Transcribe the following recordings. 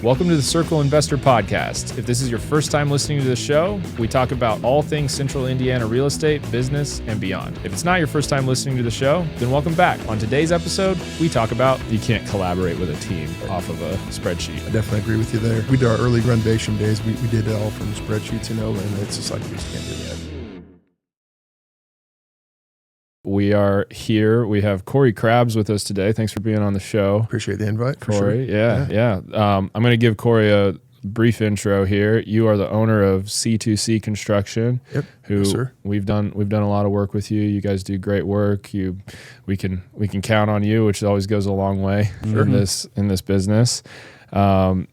Welcome to the Circle Investor Podcast. If this is your first time listening to the show, we talk about all things Central Indiana real estate, business, and beyond. If it's not your first time listening to the show, then welcome back. On today's episode, we talk about you can't collaborate with a team off of a spreadsheet. I definitely agree with you there. We did our early renovation days. We did it all from spreadsheets, and it's just like we just can't do that. We are here. We have Corey Krabs with us today. Thanks for being on the show. Appreciate the invite, Corey. Sure. Yeah. I'm going to give Corey a brief intro here. You are the owner of C2C Construction. Yep. Who yes, sir. we've done a lot of work with you. You guys do great work. We can count on you, which always goes a long way in this business. You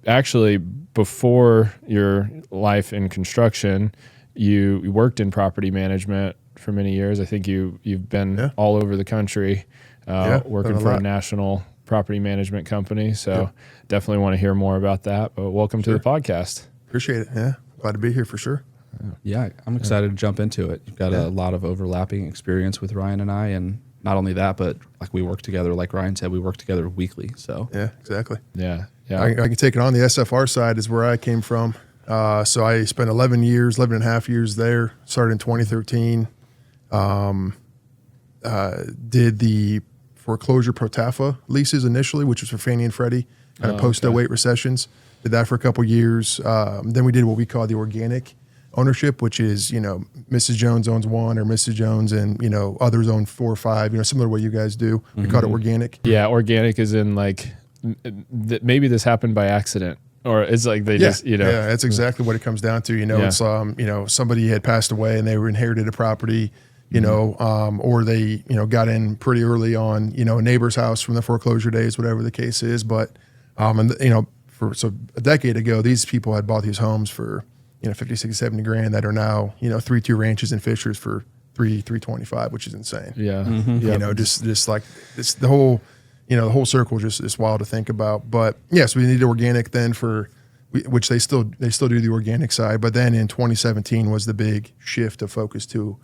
actually, before your life in construction, you worked in property management for many years. I think you've been all over the country working for a national property management company. So definitely want to hear more about that. But welcome to the podcast. Appreciate it. Yeah. Glad to be here for sure. Yeah, I'm excited to jump into it. You've got a lot of overlapping experience with Ryan and I, and not only that, but like we work together, like Ryan said, we work together weekly. So yeah, exactly. Yeah. I can take it on. The SFR side is where I came from. So I spent 11 and a half years there, started in 2013. Did the foreclosure pro-TAFA leases initially, which was for Fannie and Freddie, kind of post-08 recessions. Did that for a couple years. Then we did what we call the organic ownership, which is, Mrs. Jones owns one or Mrs. Jones and, others own 4 or 5, similar to what you guys do. We call it organic. Yeah, organic is in like, maybe this happened by accident. Or it's like they just, Yeah, that's exactly what it comes down to. It's, somebody had passed away and they inherited a property, or they, got in pretty early on, a neighbor's house from the foreclosure days, whatever the case is. But, so a decade ago, these people had bought these homes for, 50, 60, 70 grand that are now, 3-2 ranches and Fishers for 325, which is insane. Yeah. Just like it's the whole circle is wild to think about. But yes, we needed organic then which they still do the organic side. But then in 2017 was the big shift of focus to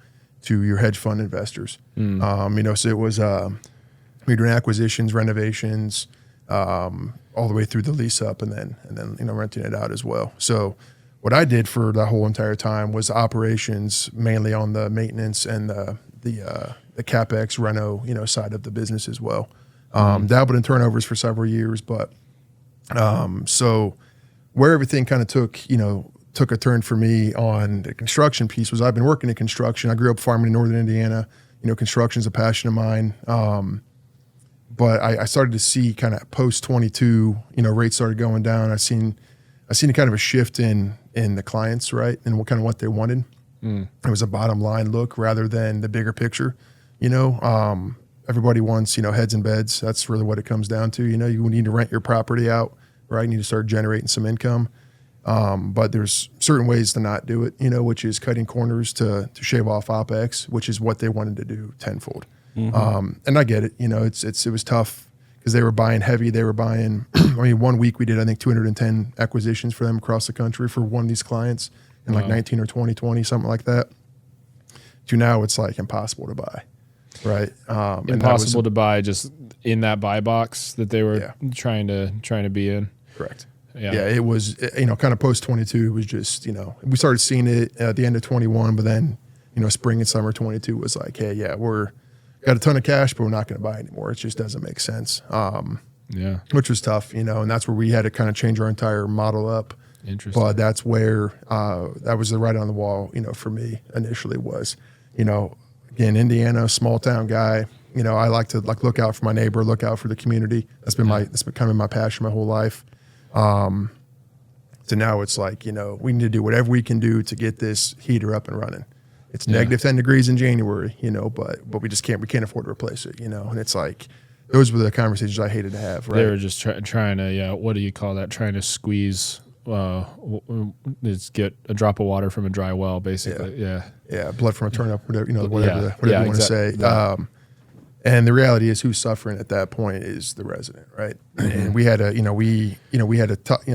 your hedge fund investors. So it was we were doing acquisitions, renovations, all the way through the lease up, and then renting it out as well. So what I did for the whole entire time was operations, mainly on the maintenance and the capex reno side of the business as well. Dabbled in turnovers for several years, but so where everything kind of took a turn for me on the construction piece was I've been working in construction. I grew up farming in northern Indiana. Construction is a passion of mine. But I started to see kind of post 22, rates started going down. I seen a kind of a shift in the clients, right, and what they wanted. It was a bottom line look rather than the bigger picture. Everybody wants, heads and beds. That's really what it comes down to. You need to rent your property out, right? You need to start generating some income. But there's certain ways to not do it, which is cutting corners to shave off OpEx, which is what they wanted to do tenfold. And I get it. It was tough because they were buying heavy. They were buying, 1 week we did, I think, 210 acquisitions for them across the country for one of these clients in like 19 or 2020, something like that. To now it's like impossible to buy. Right. Impossible to buy just in that buy box that they were trying to be in. Correct. Yeah. It was, kind of post 22 was just, we started seeing it at the end of 21, but then, spring and summer 22 was like, hey, we're got a ton of cash, but we're not going to buy anymore. It just doesn't make sense. Which was tough, and that's where we had to kind of change our entire model up. Interesting. But that's where, that was the writing on the wall, for me initially was, again, Indiana, small town guy. I like to look out for my neighbor, look out for the community. That's been kind of my passion my whole life. So now it's like, we need to do whatever we can do to get this heater up and running. It's negative 10 degrees in January, but we just can't afford to replace it, and it's like, those were the conversations I hated to have. Right. They were just trying to, what do you call that? Trying to squeeze, get a drop of water from a dry well, basically. Yeah. Blood from a turnip, whatever, whatever you want to say. And the reality is, who's suffering at that point is the resident, right? And we had to,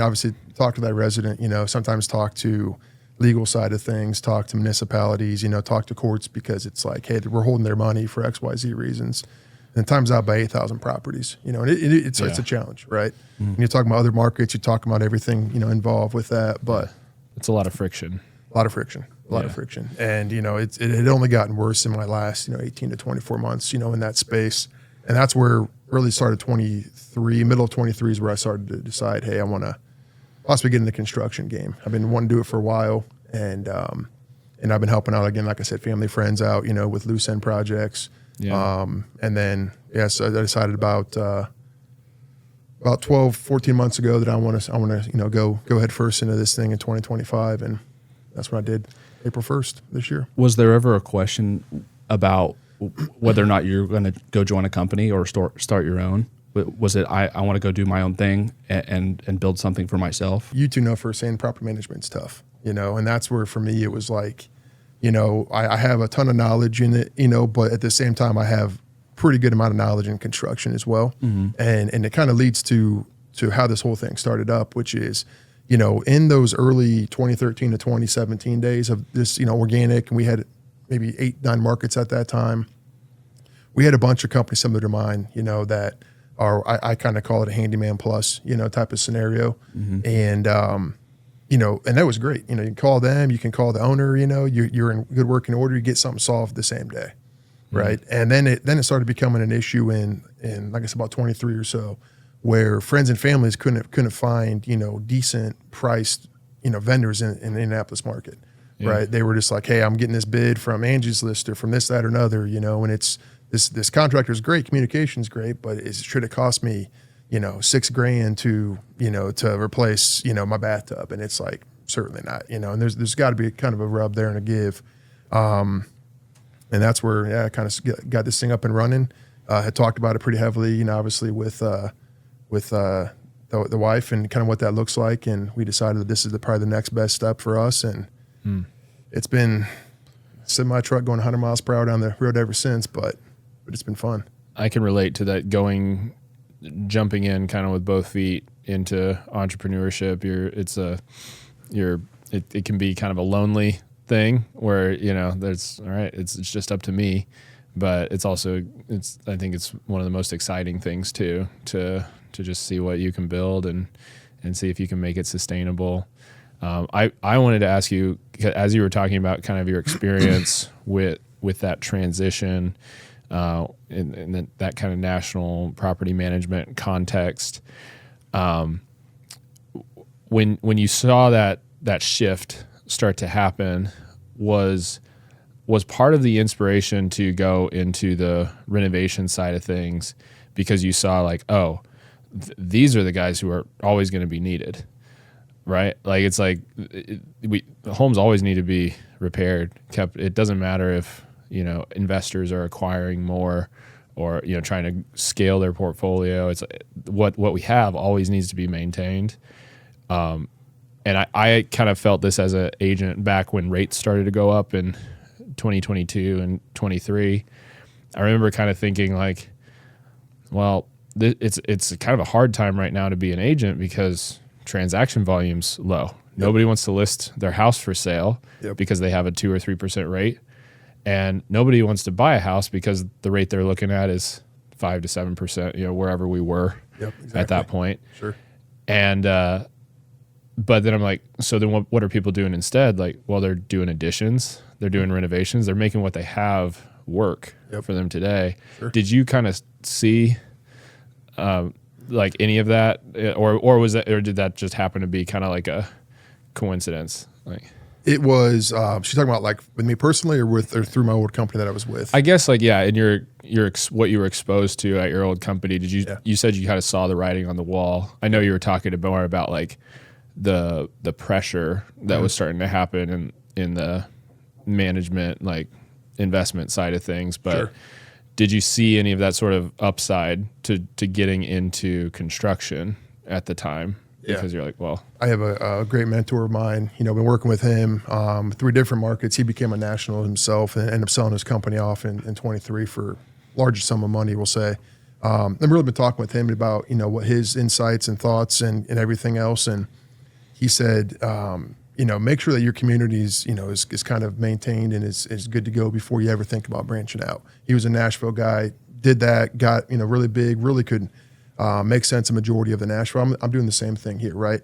obviously talk to that resident. Sometimes talk to legal side of things, talk to municipalities, talk to courts because it's like, hey, we're holding their money for X, Y, Z reasons. and times out by 8,000 properties, and it's a challenge, right? When you're talking about other markets, you're talking about everything, involved with that, but it's a lot of friction. A lot of friction. And, it had only gotten worse in my last, 18 to 24 months, in that space. And that's where really started 23, middle of 23 is where I started to decide, hey, I want to possibly get in the construction game. I've been wanting to do it for a while. And I've been helping out, again, like I said, family, friends out, with loose end projects. Yeah. And then, so I decided about 12, 14 months ago that I want to, go head first into this thing in 2025. And that's what I did April 1st this year. Was there ever a question about whether or not you're going to go join a company or start your own? Was it, I want to go do my own thing and build something for myself? You two know firsthand property management's tough, and that's where for me it was like, I have a ton of knowledge in it, but at the same time I have pretty good amount of knowledge in construction as well. And it kind of leads to how this whole thing started up, which is, in those early 2013 to 2017 days of this, organic, and we had maybe 8-9 markets at that time. We had a bunch of companies similar to mine, that are, I kind of call it a handyman plus, type of scenario. And, and that was great. You can call them, you can call the owner, you're in good working order, you get something solved the same day. Right. And then it started becoming an issue in like I said, about 23 or so, where friends and families couldn't find, decent priced, vendors in the Indianapolis market. Yeah. Right. They were just like, hey, I'm getting this bid from Angie's List or from this, that, or another, and it's this contractor's great, communication's great, but should it cost me, $6,000 to replace, my bathtub? And it's like, certainly not, and there's got to be kind of a rub there and a give. And that's where, I kind of got this thing up and running. Had talked about it pretty heavily, obviously with the wife and kind of what that looks like. And we decided that this is probably the next best step for us. And it's been semi-truck going 100 miles per hour down the road ever since, but it's been fun. I can relate to that, jumping in kind of with both feet into entrepreneurship. It can be kind of a lonely thing where, there's, all right, it's just up to me, but it's also, I think it's one of the most exciting things too, to just see what you can build and see if you can make it sustainable. I wanted to ask you, as you were talking about kind of your experience with that transition, in that kind of national property management context, when you saw that shift start to happen, was part of the inspiration to go into the renovation side of things because you saw like, these are the guys who are always going to be needed, right? Like it's like homes always need to be repaired, kept. It doesn't matter if investors are acquiring more or trying to scale their portfolio. It's what we have always needs to be maintained. And I kind of felt this as an agent back when rates started to go up in 2022 and 23. I remember kind of thinking like, well, it's kind of a hard time right now to be an agent because transaction volume's low. Yep. Nobody wants to list their house for sale because they have a 2 or 3% rate. And nobody wants to buy a house because the rate they're looking at is 5 to 7%, wherever we were at that point. Sure. And, but then I'm like, so then what are people doing instead? Like, well, they're doing additions, they're doing renovations, they're making what they have work for them today. Sure. Did you kind of see like any of that, or was that, or did that just happen to be kind of like a coincidence? Like, it was. She's talking about like with me personally, or through my old company that I was with. I guess like in your what you were exposed to at your old company. Did you you said you kind of saw the writing on the wall? I know you were talking more about like the pressure that was starting to happen in the management, like investment side of things, but did you see any of that sort of upside to getting into construction at the time? Because you're like, well, I have a great mentor of mine, been working with him 3 different markets. He became a national himself and ended up selling his company off in 23 for larger sum of money, we'll say. I've really been talking with him about, what his insights and thoughts and everything else. And he said, make sure that your community is kind of maintained and is good to go before you ever think about branching out. He was a Nashville guy, did that, got, really big, really could make sense a majority of the Nashville. I'm doing the same thing here, right?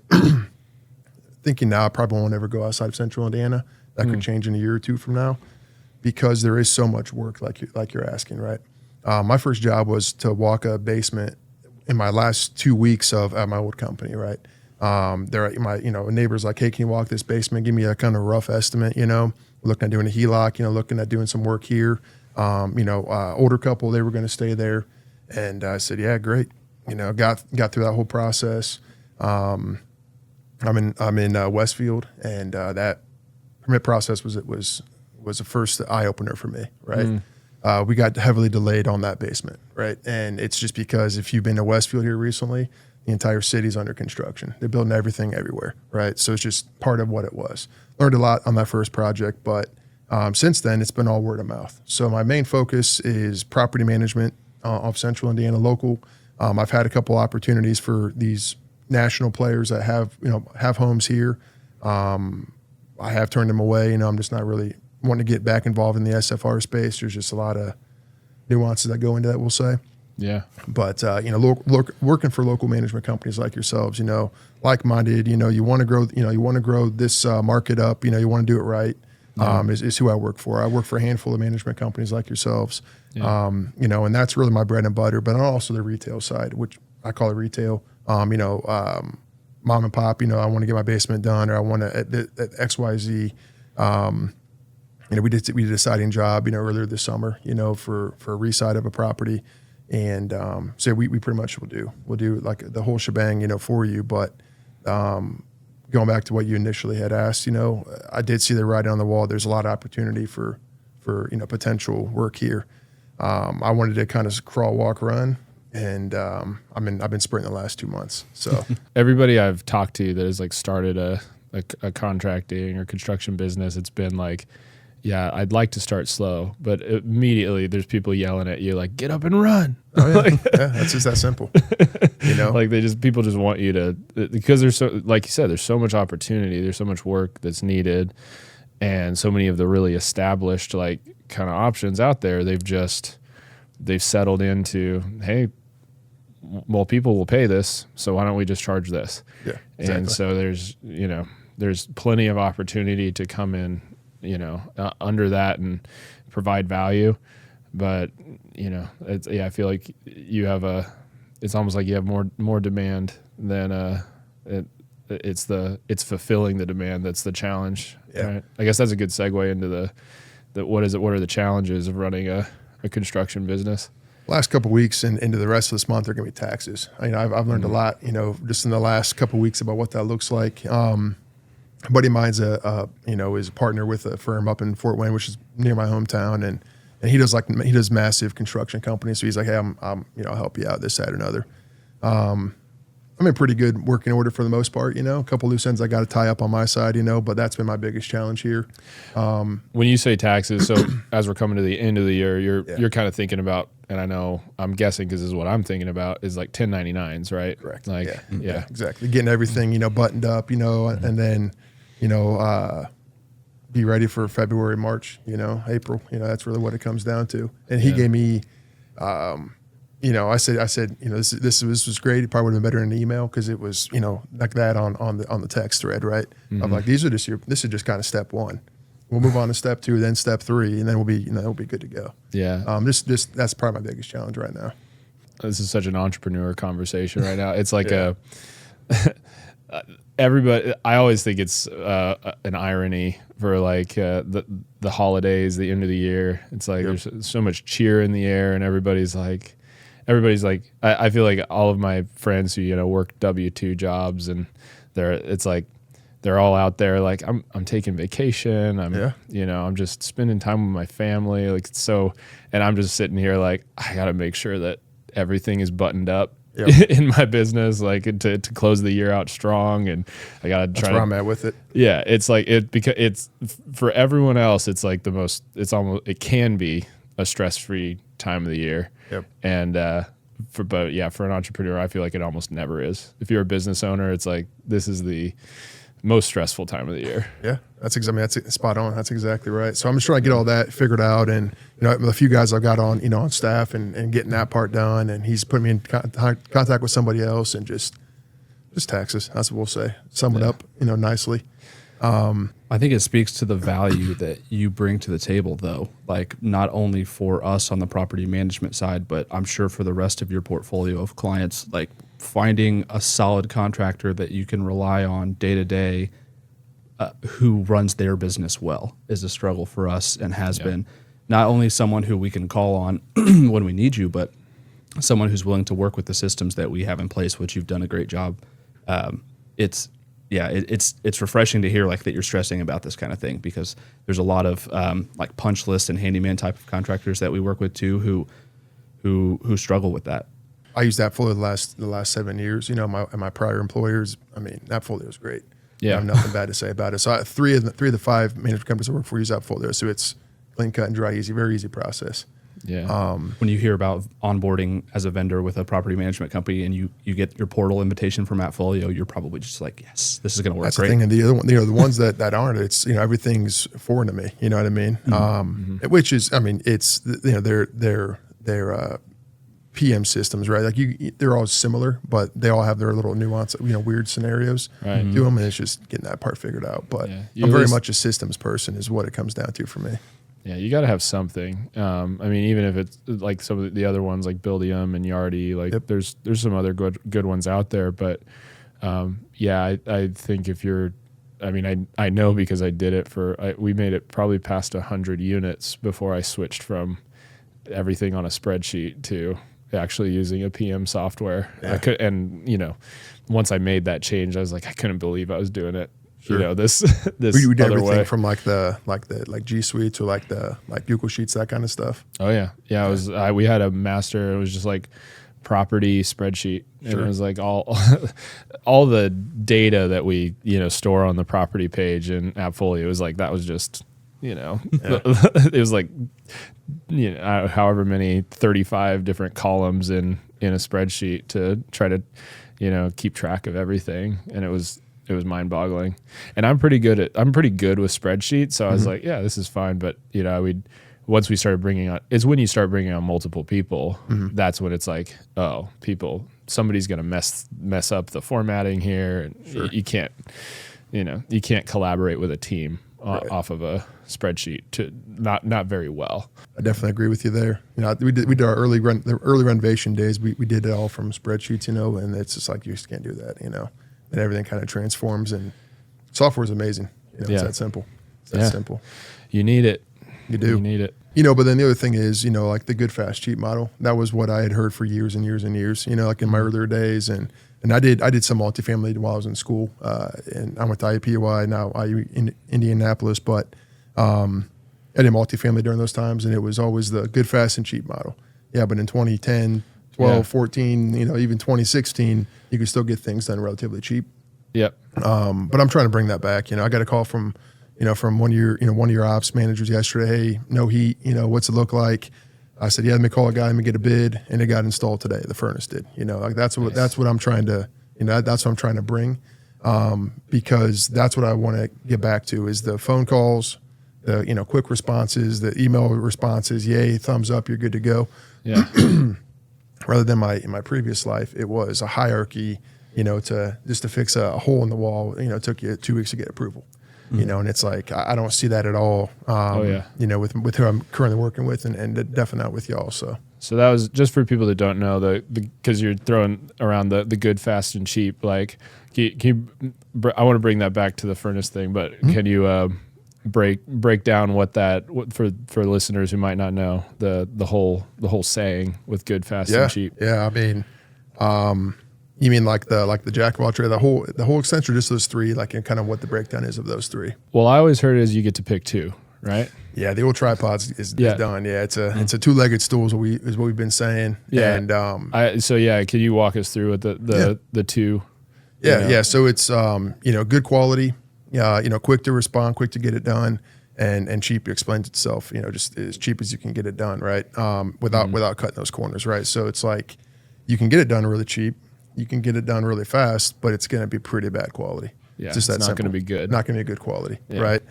Thinking now I probably won't ever go outside of Central Indiana. That could change in a year or two from now because there is so much work like you're asking, right? My first job was to walk a basement in my last 2 weeks at my old company, right? My neighbors like, hey, can you walk this basement? Give me a kind of rough estimate, looking at doing a HELOC, looking at doing some work here. Older couple, they were going to stay there. And I said, yeah, great. Got through that whole process. I'm in Westfield, and that permit process was the first eye opener for me, right? We got heavily delayed on that basement, right? And it's just because if you've been to Westfield here recently, the entire city's under construction. They're building everything everywhere, right? So it's just part of what it was. Learned a lot on that first project, but since then, it's been all word of mouth. So my main focus is property management of Central Indiana local. I've had a couple opportunities for these national players that have homes here. I have turned them away. I'm just not really wanting to get back involved in the SFR space. There's just a lot of nuances that go into that, we'll say. Yeah. But, working for local management companies like yourselves, like-minded, you want to grow, you want to grow this market up, you want to do it right, is who I work for. I work for a handful of management companies like yourselves, and that's really my bread and butter, but also the retail side, which I call it retail, mom and pop, I want to get my basement done, or I want to at XYZ. We did a siding job, earlier this summer, for a reside of a property. And so we pretty much we'll do like the whole shebang, for you. But going back to what you initially had asked, I did see the writing on the wall. There's a lot of opportunity for potential work here. I wanted to kind of crawl, walk, run, and I've been sprinting the last 2 months. So everybody I've talked to that has like started a contracting or construction business, it's been like, yeah, I'd like to start slow, but immediately there's people yelling at you like, get up and run. Oh, yeah. Yeah, that's just that simple. Like people just want you to, because there's so, like you said, there's so much opportunity, there's so much work that's needed, and so many of the really established like kind of options out there, they've settled into, hey, well, people will pay this, so why don't we just charge this? Yeah, exactly. And so there's plenty of opportunity to come in, under that and provide value. But, I feel like it's almost like you have more demand than it's fulfilling the demand that's the challenge. Yeah. Right? I guess that's a good segue into what are the challenges of running a construction business? Last couple of weeks and into the rest of this month are going to be taxes. I've learned a lot, just in the last couple of weeks about what that looks like. A buddy of mine's is a partner with a firm up in Fort Wayne, which is near my hometown, and he does massive construction companies. So he's like, hey, I'll help you out this, that, or another. I'm in pretty good working order for the most part. A couple loose ends I got to tie up on my side. But that's been my biggest challenge here. When you say taxes, so as we're coming to the end of the year, you're kind of thinking about, and I'm guessing because this is what I'm thinking about, is like 1099s, right? Correct. Like, yeah, exactly. Getting everything buttoned up, and then be ready for February, March, April. That's really what it comes down to. And he gave me. I said, this was great. It probably would have been better in an email because it was, like that on the text thread, right? Mm-hmm. I'm like, this is just kind of step one. We'll move on to step two, then step three, and then we'll be good to go. Yeah. That's probably my biggest challenge right now. This is such an entrepreneur conversation right now. It's like everybody. I always think it's an irony for like the holidays, the end of the year. It's like there's so much cheer in the air, and everybody's like, I feel like all of my friends who work W-2 jobs, and they're all out there like, I'm taking vacation. I'm just spending time with my family. Like, so, and I'm just sitting here like, I got to make sure that everything is buttoned up in my business, like to close the year out strong. And I got to try. That's where I'm at with it. Yeah. It's like because it's for everyone else, it's like it can be a stress-free time of the year. Yep. And, for an entrepreneur, I feel like it almost never is. If you're a business owner, it's like, this is the most stressful time of the year. Yeah, that's spot on. That's exactly right. So I'm just trying to get all that figured out, and a few guys I've got on on staff and getting that part done, and he's putting me in contact with somebody else, and just taxes. That's what we'll say. Sum it up, nicely. I think it speaks to the value that you bring to the table, though, like not only for us on the property management side, but I'm sure for the rest of your portfolio of clients, like finding a solid contractor that you can rely on day to day, who runs their business well, is a struggle for us and has been. Not only someone who we can call on when we need you, but someone who's willing to work with the systems that we have in place, which you've done a great job. It's refreshing to hear like that you're stressing about this kind of thing, because there's a lot of like punch list and handyman type of contractors that we work with too who struggle with that. I used that fully the last 7 years. My prior employers. I mean, that fully was great. Yeah, I have nothing bad to say about it. So three of the 5 management companies I work for use that folder. So it's clean cut and dry, easy, very easy process. Yeah. When you hear about onboarding as a vendor with a property management company and you get your portal invitation from AppFolio, you're probably just like, yes, this is going to work. That's great. the thing. And the other one, the ones that aren't, it's everything's foreign to me. You know what I mean? Which is, I mean, it's their PM systems, right? Like they're all similar, but they all have their little nuance, weird scenarios to them, and it's just getting that part figured out. But I'm very much a systems person, is what it comes down to for me. Yeah, you got to have something. I mean, even if it's like some of the other ones like Buildium and Yardi, like there's some other good ones out there. But I think if you're, I mean, I know because I did it we made it probably past 100 units before I switched from everything on a spreadsheet to actually using a PM software. Yeah. Once I made that change, I was like, I couldn't believe I was doing it. Sure. This we did other everything way. from like G Suite to like Google Sheets, that kind of stuff. Oh yeah. It was we had a master. It was just like property spreadsheet, and it was like all the data that we store on the property page in AppFolio. It was like that was just it was like however many 35 different columns in a spreadsheet to try to keep track of everything, and it was mind-boggling. And I'm pretty good with spreadsheets, so I was like, yeah, this is fine. But once we started bringing on, it's when you start bringing on multiple people, that's when it's like, oh, somebody's gonna mess up the formatting here, and you can't collaborate with a team off of a spreadsheet to not very well. I definitely agree with you there. We did our early renovation days. We did it all from spreadsheets, and it's just like you just can't do that, and everything kind of transforms, and software is amazing. It's that simple. It's that simple. You need it. You do. You need it. But then the other thing is, like the good, fast, cheap model. That was what I had heard for years and years and years, like in my earlier days. And I did some multifamily while I was in school. And I went to IUPUI, now IU in Indianapolis, but I did multifamily during those times, and it was always the good, fast, and cheap model. Yeah, but in 2010, 12, 14, even 2016, you could still get things done relatively cheap. Yep. But I'm trying to bring that back. I got a call from one of your ops managers yesterday. Hey, no heat. What's it look like? I said, yeah, let me call a guy, let me get a bid, and it got installed today. The furnace did. That's what I'm trying to. That's what I'm trying to bring, because that's what I want to get back to is the phone calls, the quick responses, the email responses. Yay, thumbs up, you're good to go. Yeah. Rather than in my previous life, it was a hierarchy. To fix a hole in the wall. It took you 2 weeks to get approval. And it's like I don't see that at all. With who I'm currently working with, and definitely not with y'all. So that was just for people that don't know because you're throwing around the good, fast, and cheap. Like, I want to bring that back to the furnace thing, but can you break down what for listeners who might not know the whole saying with good, fast, and cheap? Yeah, I mean, you mean like the jack of all trades, the whole extension, or just those three, like, and kind of what the breakdown is of those three? Well, I always heard is you get to pick two, right? Yeah, the old tripods is done. Yeah, it's a two-legged stool is what we've been saying. Yeah, and can you walk us through what the two? Yeah. So it's good quality, quick to respond, quick to get it done, and cheap. It explains itself. Just as cheap as you can get it done, right? Without cutting those corners, right? So it's like you can get it done really cheap. You can get it done really fast, but it's going to be pretty bad quality. Yeah, just it's not going to be good. Not going to be good quality, right?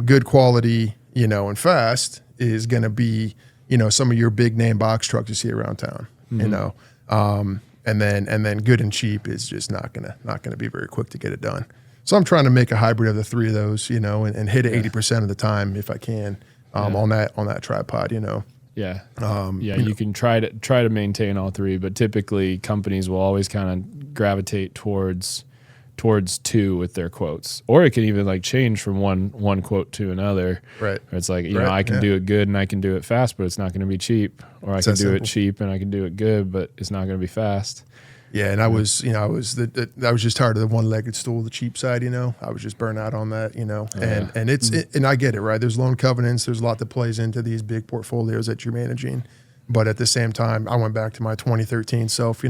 Good quality, and fast is going to be, some of your big name box trucks you see around town, and then good and cheap is just not gonna be very quick to get it done. So I'm trying to make a hybrid of the three of those, and hit it 80% of the time if I can on that tripod, Yeah. You can try to maintain all three, but typically companies will always kind of gravitate towards two with their quotes, or it can even like change from one quote to another. Right. It's like, I can do it good and I can do it fast, but it's not going to be cheap, or I can do it cheap and I can do it good, but it's not going to be fast. Yeah. And I was just tired of the one-legged stool, the cheap side, I was just burnt out on that, and I get it, right? There's loan covenants. There's a lot that plays into these big portfolios that you're managing. But at the same time, I went back to my 2013 self,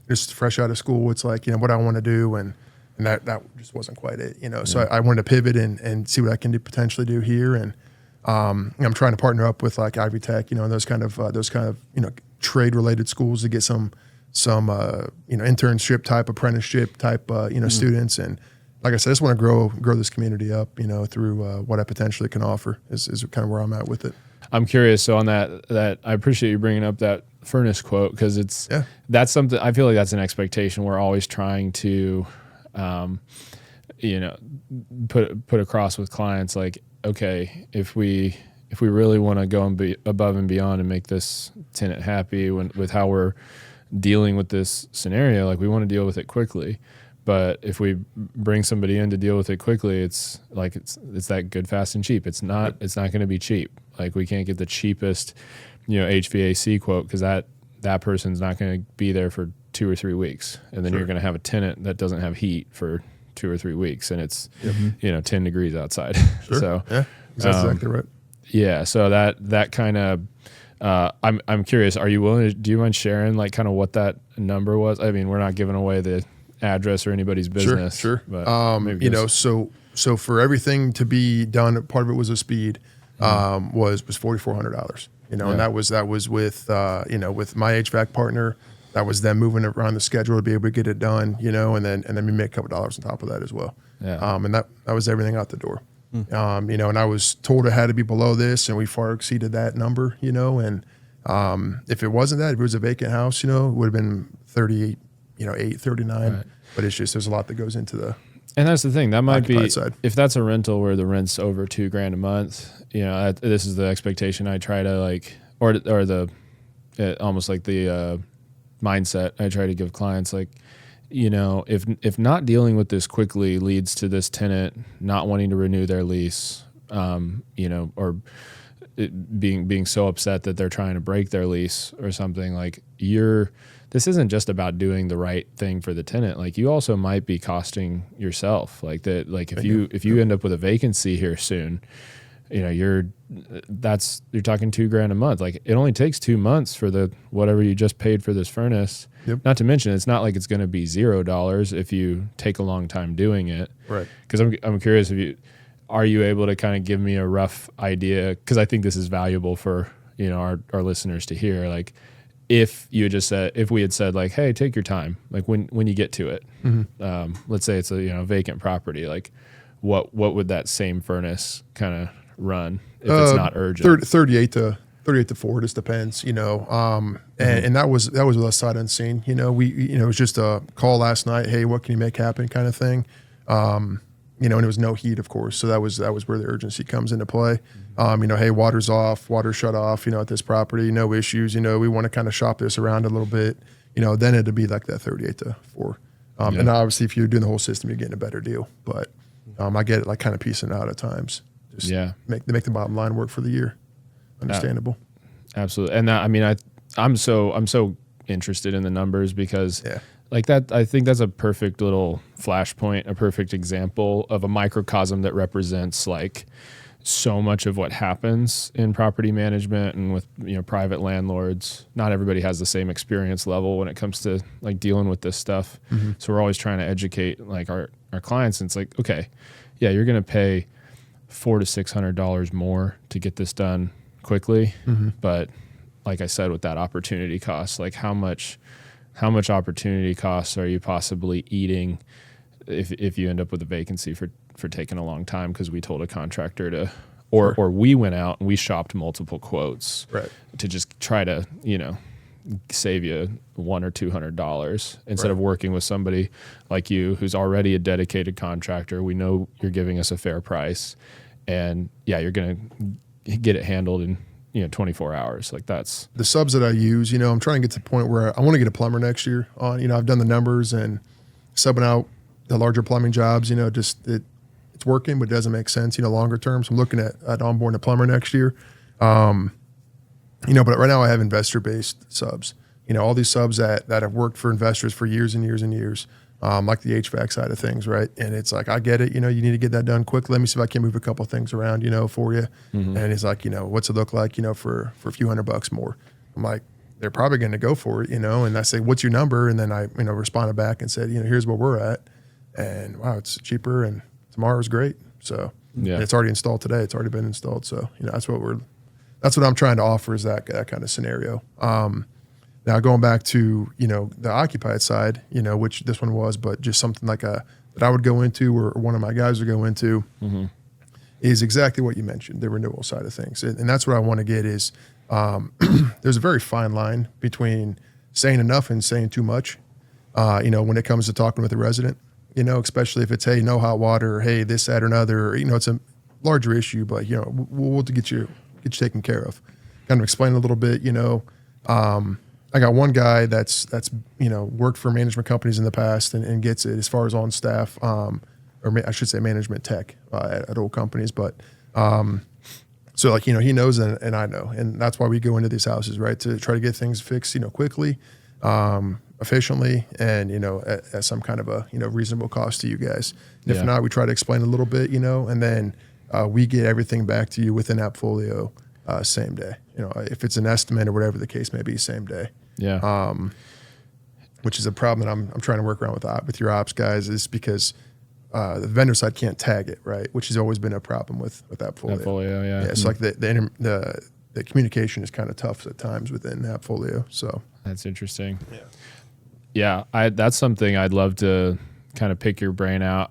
just fresh out of school. It's like, what I want to do. And that just wasn't quite it, So I wanted to pivot and see what I can potentially do here. And I'm trying to partner up with like Ivy Tech, those kind of trade related schools to get some internship type, apprenticeship type, students. And like I said, I just want to grow this community up, through what I potentially can offer is kind of where I'm at with it. I'm curious. So on that I appreciate you bringing up that furnace quote, because that's something, I feel like that's an expectation we're always trying to put across with clients. Like, okay, if we really want to go and be above and beyond and make this tenant happy with how we're dealing with this scenario, like we want to deal with it quickly. But if we bring somebody in to deal with it quickly, it's like it's that good, fast, and cheap. It's not going to be cheap. Like we can't get the cheapest, HVAC quote, because that person's not going to be there for 2 or 3 weeks, and then you're going to have a tenant that doesn't have heat for 2 or 3 weeks, and it's 10 degrees outside. Sure. So yeah, that's exactly right. Yeah, so that kind of I'm curious. Are you willing to? Do you mind sharing like kind of what that number was? I mean, we're not giving away the address or anybody's business. Sure. But so for everything to be done, part of it was a speed, was $4,400. And that was with with my HVAC partner. That was them moving around the schedule to be able to get it done, and then we make a couple dollars on top of that as well. Yeah. And that was everything out the door. And I was told it had to be below this, and we far exceeded that number, and if it wasn't that, if it was a vacant house, it would have been 38, 39. Right. But it's just, there's a lot that goes into the. And that's the thing. That might be, side. If that's a rental where the rent's over $2,000 a month, this is the expectation I try to like, or the almost like the mindset I try to give clients, like, if not dealing with this quickly leads to this tenant not wanting to renew their lease, or being so upset that they're trying to break their lease or something, like this isn't just about doing the right thing for the tenant. Like you also might be costing yourself, like that. Like if you end up with a vacancy here soon, you're talking $2,000 a month. Like it only takes 2 months for the whatever you just paid for this furnace. Yep. Not to mention, it's not like it's going to be $0 if you take a long time doing it. Right. Because I'm curious, are you able to kind of give me a rough idea? Because I think this is valuable for our listeners to hear. Like if we had said like, hey, take your time, like when you get to it. Mm-hmm. Let's say it's a vacant property. Like what would that same furnace kind of run if it's not urgent? 38 to 4, just depends, and that was with us sight unseen. It was just a call last night, hey, what can you make happen kind of thing. And it was no heat, of course. So that was where the urgency comes into play. Hey, water's off, water shut off, at this property, no issues. We want to kind of shop this around a little bit, then it'd be like that 38 to 4. And obviously if you're doing the whole system, you're getting a better deal. But I get it, like kind of piecing out at times. Just make the bottom line work for the year. Understandable. Absolutely. And I'm so interested in the numbers because like that, I think that's a perfect little flashpoint, a perfect example of a microcosm that represents like so much of what happens in property management and with private landlords. Not everybody has the same experience level when it comes to like dealing with this stuff. Mm-hmm. So we're always trying to educate like our clients. And it's like, okay, yeah, you're going to pay $400 to $600 more to get this done quickly. Mm-hmm. But like I said, with that opportunity cost, like how much opportunity costs are you possibly eating if you end up with a vacancy for taking a long time because we told a contractor to, or we went out and we shopped multiple quotes to just try to, save you $100 or $200 instead of working with somebody like you who's already a dedicated contractor. We know you're giving us a fair price, and you're going to get it handled in 24 hours. Like that's the subs that I use. I'm trying to get to the point where I want to get a plumber next year. I've done the numbers and subbing out the larger plumbing jobs. It's working, but it doesn't make sense. Longer term. So I'm looking at onboarding a plumber next year. But right now I have investor-based subs. All these subs that have worked for investors for years and years and years, like the HVAC side of things, right? And it's like, I get it. You need to get that done quick. Let me see if I can move a couple of things around, for you. And it's like, what's it look like, for a few $100 more? I'm like, they're probably going to go for it, and I say, what's your number? And then I, responded back and said, here's where we're at. And wow, it's cheaper and tomorrow's great. So and it's already installed today. It's already been installed. So, that's what I'm trying to offer, is that kind of scenario. Now going back to, the occupied side, which this one was, but just something like that I would go into, or one of my guys would go into, is exactly what you mentioned, the renewal side of things. And that's what I want to get is, there's a very fine line between saying enough and saying too much, when it comes to talking with a resident, especially if it's, hey, no hot water, or hey, this, that, or another, it's a larger issue, but, we'll get you taken care of. Kind of explain a little bit, I got one guy that's worked for management companies in the past and gets it as far as on staff, I should say management tech at old companies. But so he knows and I know, and that's why we go into these houses, right, to try to get things fixed, quickly, efficiently, and at some kind of a reasonable cost to you guys. And if not, we try to explain a little bit, and then we get everything back to you within Appfolio same day. If it's an estimate or whatever the case may be, same day. Yeah. Which is a problem that I'm trying to work around with your ops guys, is because the vendor side can't tag it, right? Which has always been a problem with Appfolio. Appfolio, yeah. Yeah. So like the communication is kind of tough at times within Appfolio. So that's interesting. Yeah. Yeah. That's something I'd love to kind of pick your brain on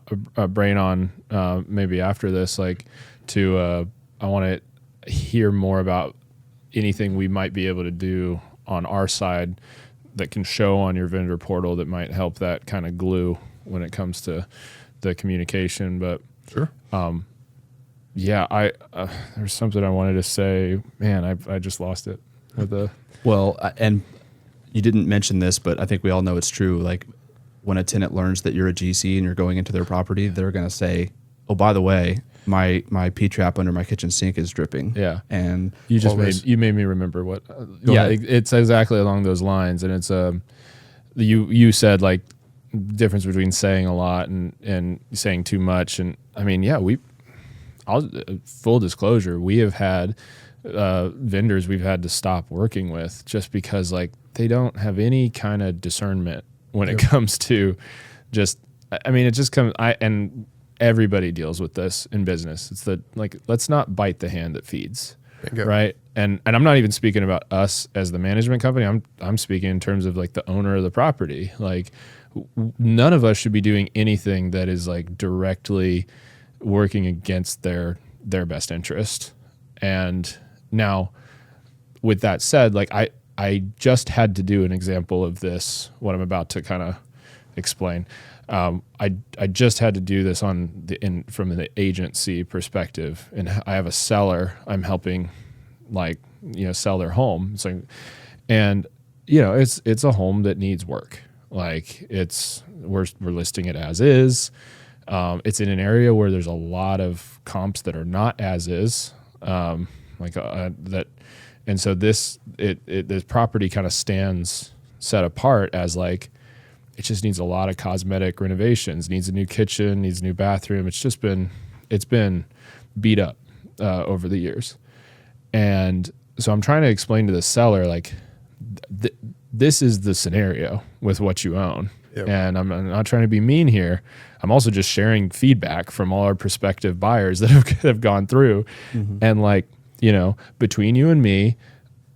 maybe after this, I want to hear more about anything we might be able to do on our side that can show on your vendor portal that might help that kind of glue when it comes to the communication. But sure. There's something I wanted to say, man, I just lost it. And you didn't mention this, but I think we all know it's true. Like, when a tenant learns that you're a GC and you're going into their property, they're going to say, oh, by the way, my P-trap under my kitchen sink is dripping. Yeah. And you made me remember what, it's exactly along those lines. And it's, you said like difference between saying a lot and saying too much. And I mean, full disclosure, we have had vendors we've had to stop working with just because like they don't have any kind of discernment when it comes to it just comes, and everybody deals with this in business. It's let's not bite the hand that feeds. Bingo. Right. And I'm not even speaking about us as the management company. I'm speaking in terms of like the owner of the property. Like, none of us should be doing anything that is like directly working against their best interest. And now with that said, like I just had to do an example of this, what I'm about to kind of explain. I just had to do this from the agency perspective, and I have a seller I'm helping, sell their home. It's a home that needs work. Like we're listing it as is. It's in an area where there's a lot of comps that are not as is, that. And so this property kind of stands set apart as like, it just needs a lot of cosmetic renovations, needs a new kitchen, needs a new bathroom. It's been beat up over the years. And so I'm trying to explain to the seller, like, this is the scenario with what you own. Yep. And I'm not trying to be mean here. I'm also just sharing feedback from all our prospective buyers that have gone through. Mm-hmm. And between you and me,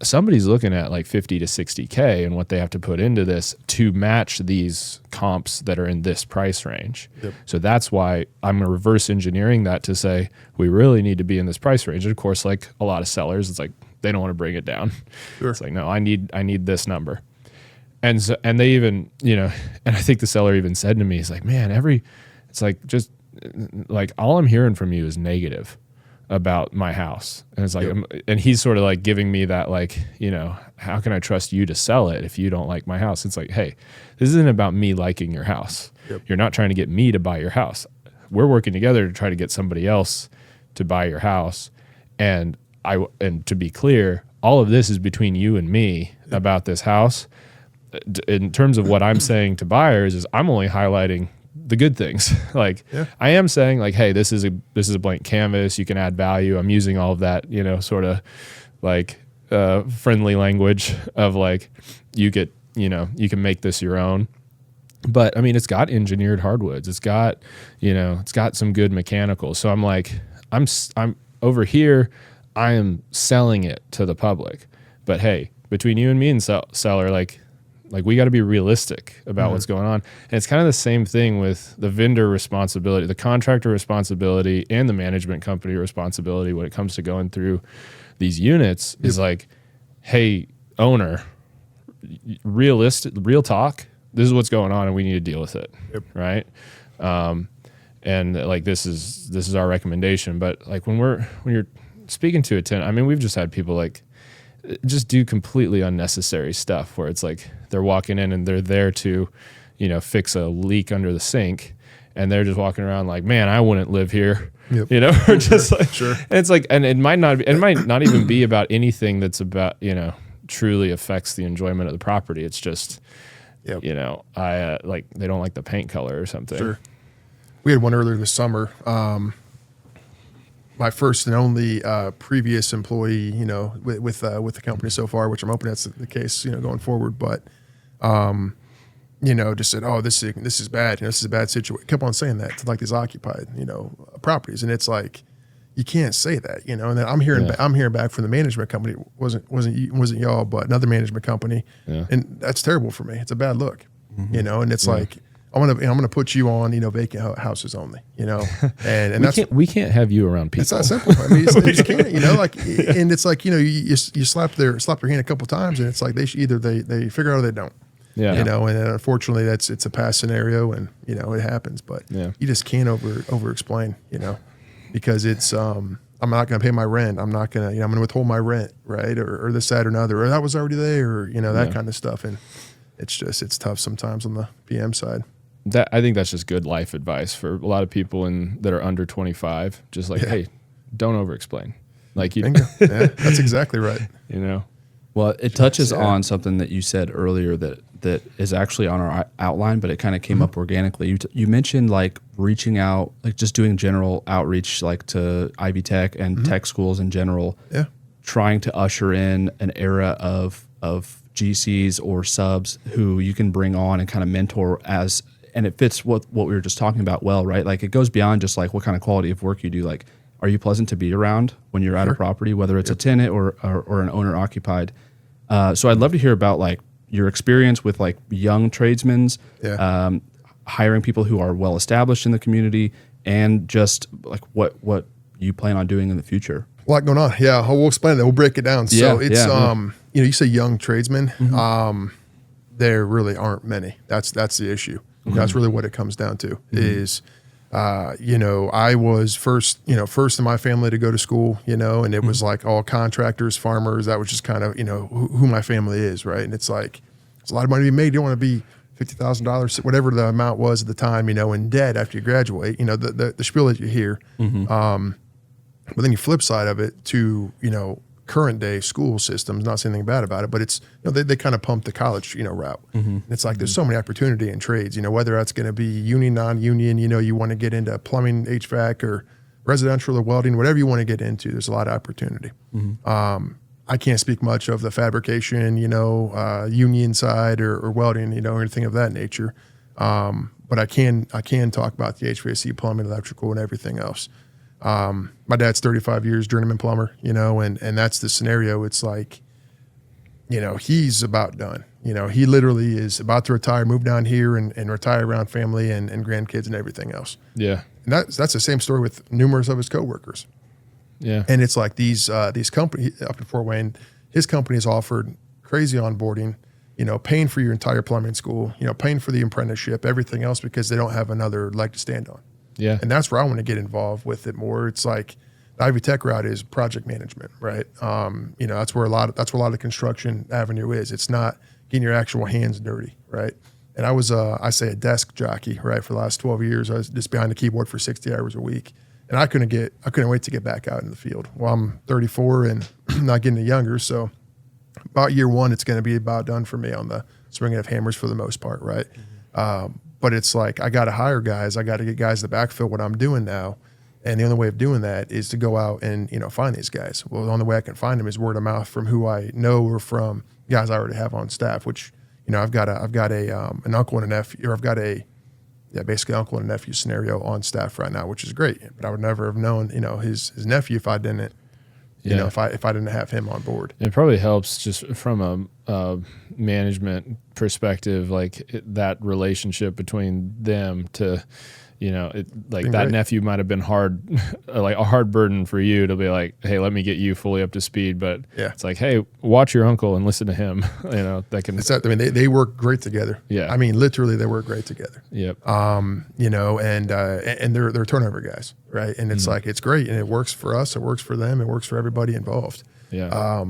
somebody's looking at like 50 to 60K and what they have to put into this to match these comps that are in this price range. Yep. So that's why I'm reverse engineering that to say we really need to be in this price range. And of course, like a lot of sellers, it's like they don't want to bring it down. Sure. It's like, no, I need this number. And so, and they even, you know, and I think the seller even said to me, he's like, man, it's like, just like all I'm hearing from you is negative about my house. And it's like, and he's sort of like giving me that, like, you know, how can I trust you to sell it if you don't like my house? It's like, hey, this isn't about me liking your house. Yep. You're not trying to get me to buy your house. We're working together to try to get somebody else to buy your house. And to be clear, all of this is between you and me about this house. In terms of what I'm saying to buyers is I'm only highlighting the good things. Like I am saying like, hey, this is a blank canvas. You can add value. I'm using all of that, you know, sort of like friendly language of like, you can make this your own. But I mean, it's got engineered hardwoods. It's got, you know, it's got some good mechanicals. So I'm like, I'm over here, I am selling it to the public. But hey, between you and me and seller, like we got to be realistic about what's going on. And it's kind of the same thing with the vendor responsibility, the contractor responsibility, and the management company responsibility when it comes to going through these units is like, hey, owner, real talk, this is what's going on and we need to deal with it. Right. And like, this is our recommendation. But like when you're speaking to a tenant, I mean, we've just had people like just do completely unnecessary stuff where it's like they're walking in and they're there to, you know, fix a leak under the sink, and they're just walking around like, man, I wouldn't live here, you know, or just like, and it's like, and it might not even be about anything that's about, you know, truly affects the enjoyment of the property. It's just, you know, like they don't like the paint color or something. Sure. We had one earlier this summer. My first and only previous employee, you know, with the company so far, which I'm hoping that's the case, you know, going forward. But, you know, just said, oh, this is bad. You know, this is a bad situation. Kept on saying that to like these occupied, you know, properties, and it's like you can't say that, you know. And then I'm hearing back from the management company. It wasn't y'all, but another management company, and that's terrible for me. It's a bad look, you know. And it's like, I'm gonna put you on, you know, vacant houses only, you know, and we can't have you around people. It's not simple. I mean, you just can't, you know, like, and it's like, you know, you slap their hand a couple times, and it's like they figure out or they don't, you know, and unfortunately it's a past scenario, and you know it happens, but you just can't over explain, you know, because it's I'm not going to pay my rent. I'm not going to, you know, I'm going to withhold my rent, right, or this, that, or another, or that was already there, or you know, that kind of stuff, and it's tough sometimes on the PM side. I think that's just good life advice for a lot of people that are under 25. Just like, hey, don't over-explain. Like that's exactly right. You know. Well, it touches on something that you said earlier that is actually on our outline, but it kind of came up organically. You mentioned like reaching out, like just doing general outreach, like to Ivy Tech and tech schools in general. Yeah. Trying to usher in an era of GCs or subs who you can bring on and kind of mentor and it fits what we were just talking about well, right? Like it goes beyond just like what kind of quality of work you do. Like, are you pleasant to be around when you're at a property, whether it's a tenant or an owner occupied? So I'd love to hear about like your experience with like young tradesmen, hiring people who are well established in the community, and just like what you plan on doing in the future. A lot going on. Yeah, we'll explain that. We'll break it down. So it's you know, you say young tradesmen. There really aren't many. That's the issue. That's really what it comes down to is, you know, I was first in my family to go to school, you know, and it was like all contractors, farmers. That was just kind of, you know, who my family is, right? And it's like, there's a lot of money to be made. You don't want to be $50,000, whatever the amount was at the time, you know, in debt after you graduate, you know, the spiel that you hear. But then you flip side of it to, you know, current day school systems, not saying anything bad about it, but it's, you know, they kind of pump the college, you know, route. And it's like, there's so many opportunity in trades, you know, whether that's going to be union, non-union, you know, you want to get into plumbing, HVAC, or residential or welding, whatever you want to get into, there's a lot of opportunity. I can't speak much of the fabrication, you know, union side or welding, you know, or anything of that nature. But I can talk about the HVAC, plumbing, electrical, and everything else. My dad's 35 years journeyman plumber, you know, and that's the scenario. It's like, he's about done. He literally is about to retire, move down here and retire around family and grandkids and everything else. Yeah. And that's the same story with numerous of his coworkers. Yeah. And it's like these companies up in Fort Wayne, his company has offered crazy onboarding, paying for your entire plumbing school, paying for the apprenticeship, everything else, because they don't have another leg to stand on. Yeah. And that's where I want to get involved with it more. It's like the Ivy Tech route is project management, right? That's where a lot of construction avenue is. It's not getting your actual hands dirty, right? And I was I say a desk jockey, right? For the last 12 years, I was just behind the keyboard for 60 hours a week. And I couldn't wait to get back out in the field. Well, I'm 34 and not getting any younger. So about year one, it's going to be about done for me on the swinging of hammers for the most part, right? Mm-hmm. But it's like I got to hire guys. I got to get guys to backfill what I'm doing now. And the only way of doing that is to go out and find these guys. Well, the only way I can find them is word of mouth from who I know or from guys I already have on staff. Which I've got an uncle and a nephew, or I've got basically uncle and nephew scenario on staff right now, which is great. But I would never have known his nephew if I didn't if I didn't have him on board. It probably helps just from a management perspective, like that relationship between them to, that great. nephew might have been hard, like a hard burden for you to be like, hey, let me get you fully up to speed. But it's like, hey, watch your uncle and listen to him. That can. They work great together. Yeah. I mean, literally, they work great together. Yep. And they're turnover guys, right? And it's like it's great, and it works for us, it works for them, it works for everybody involved. Yeah.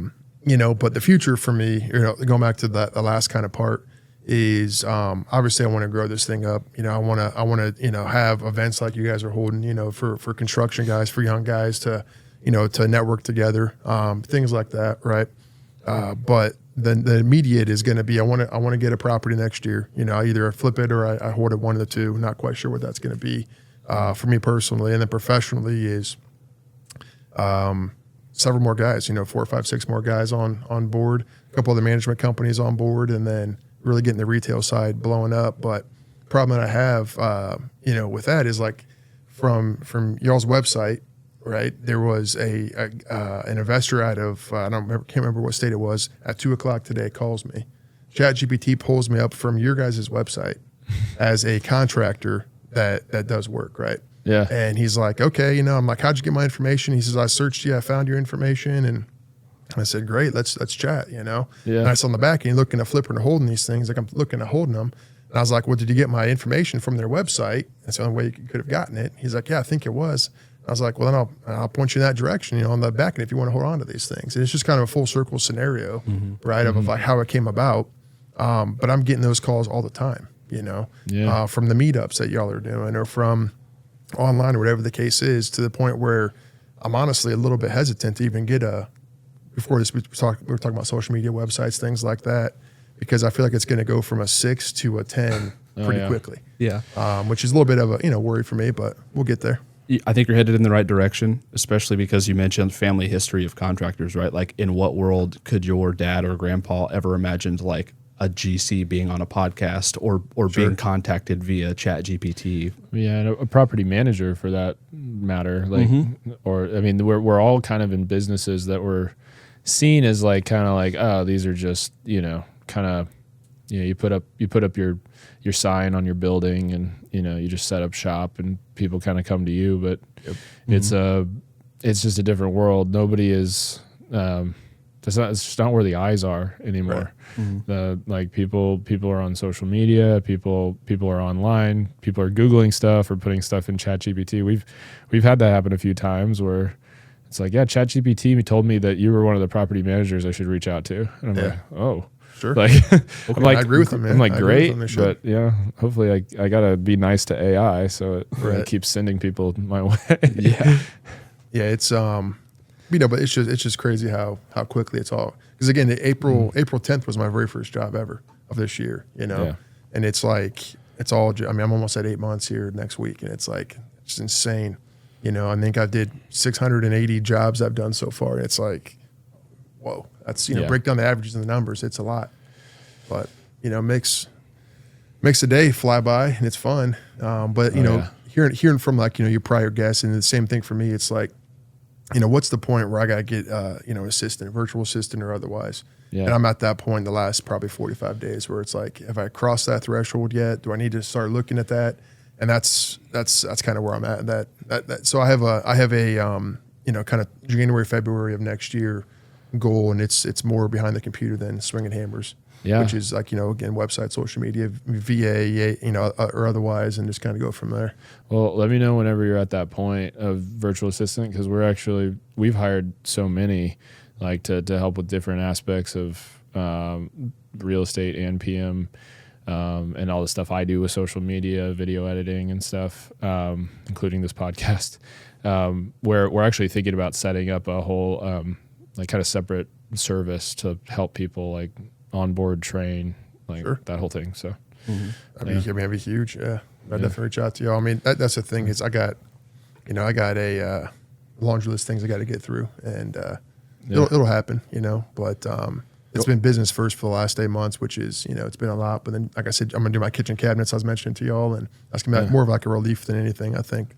But the future for me, going back to the last kind of part, is obviously I want to grow this thing up. I want to have events like you guys are holding, for construction guys, for young guys to network together, things like that, right? But the immediate is going to be I want to get a property next year. I either flip it or I hoard it, one of the two. Not quite sure what that's going to be for me personally, and then professionally is several more guys. 4, 5, 6 more guys on board. A couple of the management companies on board, and then really getting the retail side blowing up. But the problem that I have, with that is like from y'all's website, right? There was an investor out of can't remember what state it was. At 2:00 today, calls me. ChatGPT pulls me up from your guys' website as a contractor that does work, right? Yeah. And he's like, okay, I'm like, how'd you get my information? He says, I searched you, I found your information, and I said, great, let's chat, Yeah. And I saw on the back, and you're looking at flipping or holding these things, like I'm looking at holding them. And I was like, well, did you get my information from their website? That's the only way you could have gotten it. He's like, yeah, I think it was. I was like, well, then I'll point you in that direction, on the back end if you want to hold on to these things. And it's just kind of a full circle scenario, right, of like how it came about. But I'm getting those calls all the time, from the meetups that y'all are doing or from online or whatever the case is, to the point where I'm honestly a little bit hesitant to even get before this, we were talking about social media websites, things like that, because I feel like it's going to go from a 6 to a 10 pretty quickly. Yeah. Which is a little bit of a worry for me, but we'll get there. I think you're headed in the right direction, especially because you mentioned family history of contractors, right? Like, in what world could your dad or grandpa ever imagined like a GC being on a podcast or being contacted via ChatGPT? Yeah, and a property manager for that matter. Like, we're all kind of in businesses that were seen as like kind of like, oh, these are just kind of you put up your sign on your building, and you just set up shop and people kind of come to you. But it's just a different world. Nobody is it's just not where the eyes are anymore. Right. People are on social media, people are online, people are Googling stuff or putting stuff in ChatGPT. We've had that happen a few times where it's like, yeah, ChatGPT told me that you were one of the property managers I should reach out to. And I'm like, oh, sure. Like, I agree with them, man. I'm like, great, but hopefully I gotta be nice to AI so it keeps sending people my way. Yeah, it's but it's just crazy how quickly it's all. Because again, April 10th was my very first job ever of this year. And it's like it's all. I'm almost at 8 months here next week, and it's like it's insane. I think I did 680 jobs I've done so far. It's like, whoa, that's, break down the averages and the numbers. It's a lot, but, makes the day fly by, and it's fun. But, hearing from like, your prior guests, and the same thing for me, it's like, what's the point where I got to get, assistant, virtual assistant or otherwise, Yeah. And I'm at that point in the last probably 45 days where it's like, have I crossed that threshold yet? Do I need to start looking at that? And that's kind of where I'm at. So I have a kind of January, February of next year goal, and it's more behind the computer than swinging hammers. Yeah. Which is like, again, website, social media, VA, or otherwise, and just kind of go from there. Well, let me know whenever you're at that point of virtual assistant, because we've hired so many like to help with different aspects of real estate and PM and all the stuff I do with social media, video editing and stuff, including this podcast. We're actually thinking about setting up a whole like kind of separate service to help people like onboard, train, like that whole thing. So that'd be huge. Yeah, I'd definitely reach out to y'all. I mean, that's the thing is I got a laundry list of things I got to get through, and it'll happen. But it's been business first for the last 8 months, which is it's been a lot. But then, like I said, I'm gonna do my kitchen cabinets I was mentioning to y'all, and that's gonna be more of like a relief than anything. I think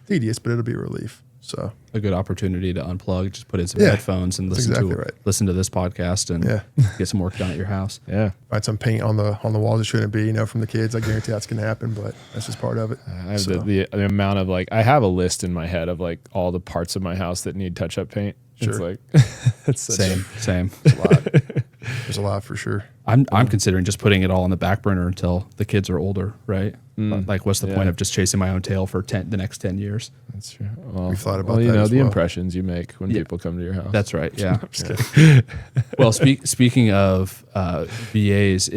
tedious, but it'll be a relief. So a good opportunity to unplug, just put in some headphones and listen to this podcast and get some work done at your house. Yeah. Find some paint on the walls that shouldn't be, from the kids. I guarantee that's going to happen, but that's just part of it. I have the amount of I have a list in my head of like all the parts of my house that need touch-up paint. Sure. It's like it's same. There's a lot. There's a lot for sure. I'm considering just putting it all on the back burner until the kids are older, right? Like, what's the point of just chasing my own tail for the next 10 years? That's true. Well, we thought about that. The impressions you make when people come to your house. That's right. Yeah. I'm just kidding. Well, speaking of VAs,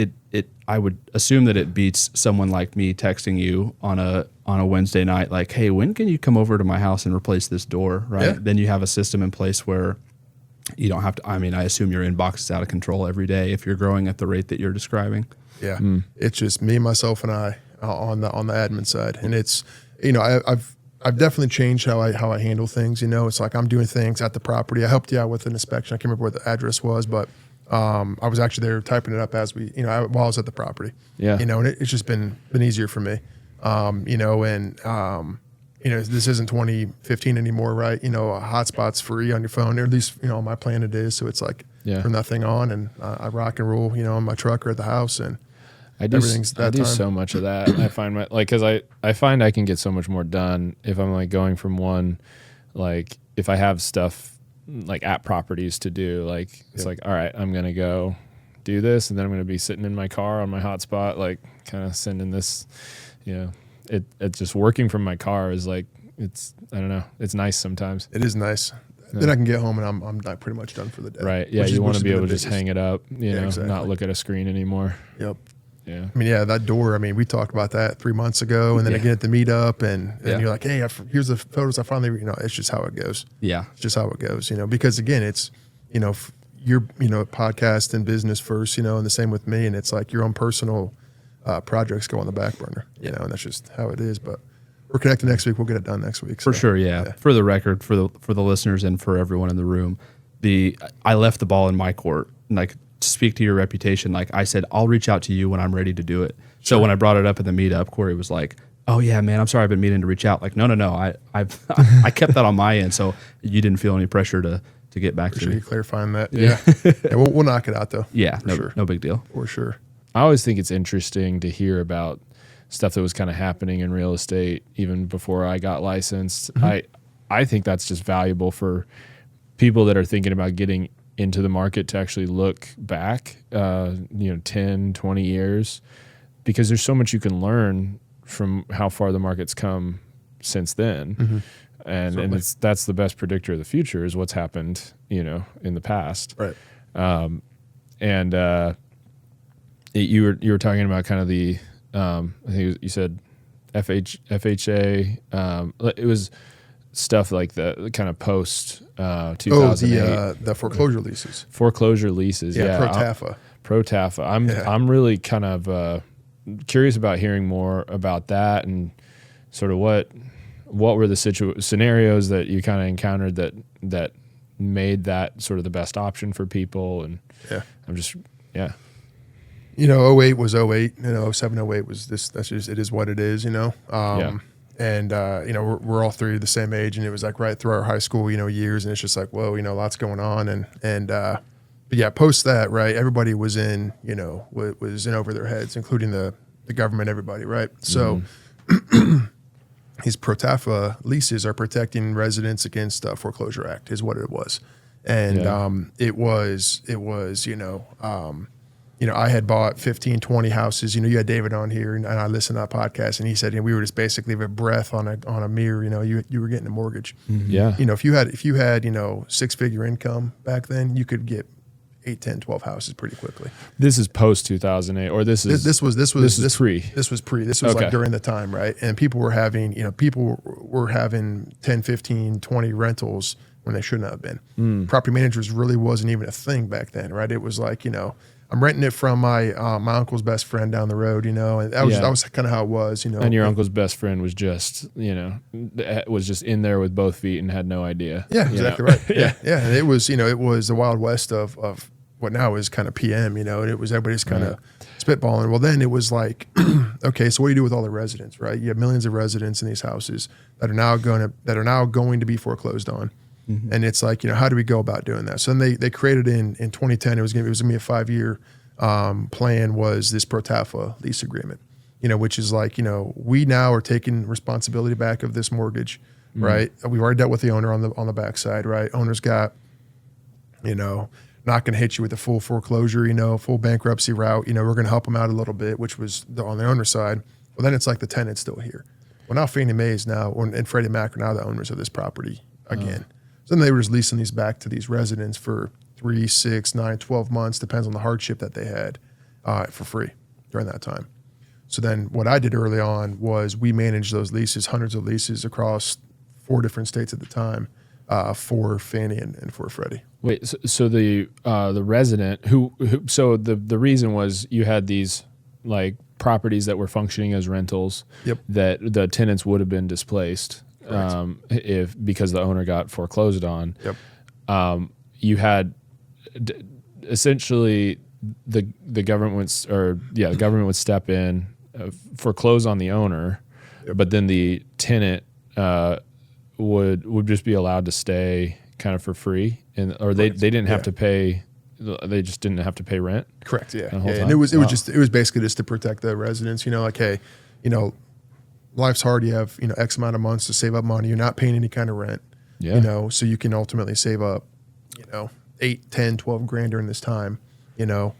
I would assume that it beats someone like me texting you on a Wednesday night, like, hey, when can you come over to my house and replace this door? Right. Yeah. Then you have a system in place where you don't have to. I mean, I assume your inbox is out of control every day if you're growing at the rate that you're describing. Yeah. It's just me, myself, and I on the admin side, and it's I've definitely changed how I handle things. It's like I'm doing things at the property. I helped you out with an inspection. I can't remember what the address was, but I was actually there typing it up as we, while I was at the property. Yeah. And it's just been easier for me. This isn't 2015 anymore, right? A hotspot's free on your phone, or at least on my plan it is. So it's like for nothing on, and I rock and roll, on my truck or at the house, and I do so much of that. I find because I find I can get so much more done if I'm like going from one, like if I have stuff like at properties to do, like it's like, all right, I'm going to go do this. And then I'm going to be sitting in my car on my hotspot, like kind of sending this, it's just working from my car is like, I don't know. It's nice sometimes. It is nice. Yeah. Then I can get home and I'm not pretty much done for the day. Right. Yeah. You want to be able to just hang it up, exactly. Not look at a screen anymore. Yep. Yeah. I mean, that door, we talked about that 3 months ago, and then again at the meetup, and you're like, hey, here's the photos I finally, it's just how it goes. Yeah. It's just how it goes, because again, it's, your, podcast and business first, and the same with me. And it's like your own personal projects go on the back burner, and that's just how it is. But we're connected next week. We'll get it done next week. For sure. Yeah. For the record, for the listeners and for everyone in the room, I left the ball in my court, like, to speak to your reputation. Like I said, I'll reach out to you when I'm ready to do it. Sure. So when I brought it up at the meetup, Corey was like, oh yeah, man, I'm sorry, I've been meaning to reach out. Like, no, I kept that on my end. So you didn't feel any pressure to get back to me. You clarifying that. Yeah. We'll knock it out though. Yeah. No big deal. For sure. I always think it's interesting to hear about stuff that was kind of happening in real estate even before I got licensed. Mm-hmm. I think that's just valuable for people that are thinking about getting into the market to actually look back, 10, 20 years, because there's so much you can learn from how far the market's come since then. Mm-hmm. And that's the best predictor of the future is what's happened, in the past. Right. You were talking about kind of the, I think you said FHA, it was stuff like the kind of post 2008. The foreclosure leases. Foreclosure leases, yeah. Pro TAFA. I'm really kind of curious about hearing more about that and sort of what were the scenarios that you kind of encountered that made that sort of the best option for people. And I'm just 08 was 08, 07, 08 was this. That's just, it is what it is, And, we're all three the same age, and it was like right through our high school, years. And it's just like, whoa, lots going on. And but yeah, post that, right? Everybody was in, was in over their heads, including the government, everybody, right? So these pro-TAFA leases are protecting residents against Foreclosure Act is what it was. And it was, I had bought 15, 20 houses. You had David on here, and I listened to that podcast, and he said, we were just basically a breath on a mirror. You were getting a mortgage. Mm-hmm. Yeah. If you had 6-figure income back then, you could get 8, 10, 12 houses pretty quickly. This is post 2008, or this was pre. This was pre. This was like during the time, right? And people were having 10, 15, 20 rentals when they shouldn't have been. Property managers really wasn't even a thing back then, right? It was like, I'm renting it from my uncle's best friend down the road, and that was kind of how it was, And your uncle's best friend was just, in there with both feet and had no idea. Yeah, exactly right. Yeah. And it was, it was the Wild West of what now is kind of PM, and it was everybody's kind of spitballing. Well, then it was like, okay, so what do you do with all the residents, right? You have millions of residents in these houses that are now going to be foreclosed on. Mm-hmm. And it's like, how do we go about doing that? So then they created in 2010, it was going to be a 5-year plan, was this pro-TAFA lease agreement, which is like, we now are taking responsibility back of this mortgage, right? We've already dealt with the owner on the backside, right? Owner's got, not going to hit you with a full foreclosure, full bankruptcy route. We're going to help them out a little bit, which was on the owner's side. Well, then it's like the tenant's still here. Well, now Fannie Mae is now, and Freddie Mac are now the owners of this property again. So then they were just leasing these back to these residents for 3, 6, 9, 12 months, depends on the hardship that they had, for free during that time. So then what I did early on was we managed those leases, hundreds of leases across 4 different states at the time, for Fannie and for Freddie. Wait, so the resident so the reason was you had these like properties that were functioning as rentals. Yep. That the tenants would have been displaced because the owner got foreclosed on. Yep. You had essentially the government would step in, foreclose on the owner, but then the tenant would just be allowed to stay kind of for free, or they didn't have to pay. They just didn't have to pay rent. Correct. Yeah. And it was basically just to protect the residents. Like, hey, life's hard. You have X amount of months to save up money. You're not paying any kind of rent. Yeah. So you can ultimately save up 8, 10, 12 grand during this time. For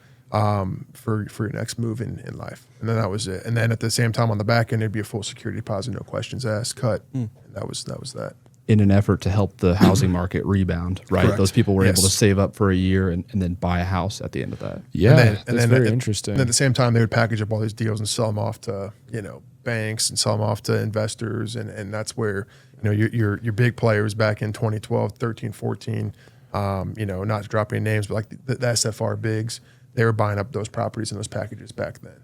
your next move in life. And then that was it. And then at the same time on the back end, it'd be a full security deposit, no questions asked, cut. And that was that. In an effort to help the housing market rebound, right? Correct. Those people were able to save up for a year and then buy a house at the end of that. Yeah, that's very interesting. And at the same time, they would package up all these deals and sell them off to, banks and sell them off to investors. And that's where, your big players back in 2012, 13, 14, not to drop any names, but like the SFR bigs, they were buying up those properties and those packages back then.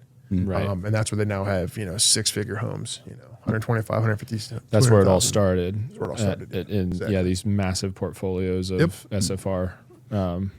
Right. And that's where they now have, 6-figure homes, 125, 150. That's where it all started. That's where it all started. Exactly. These massive portfolios of SFR. Which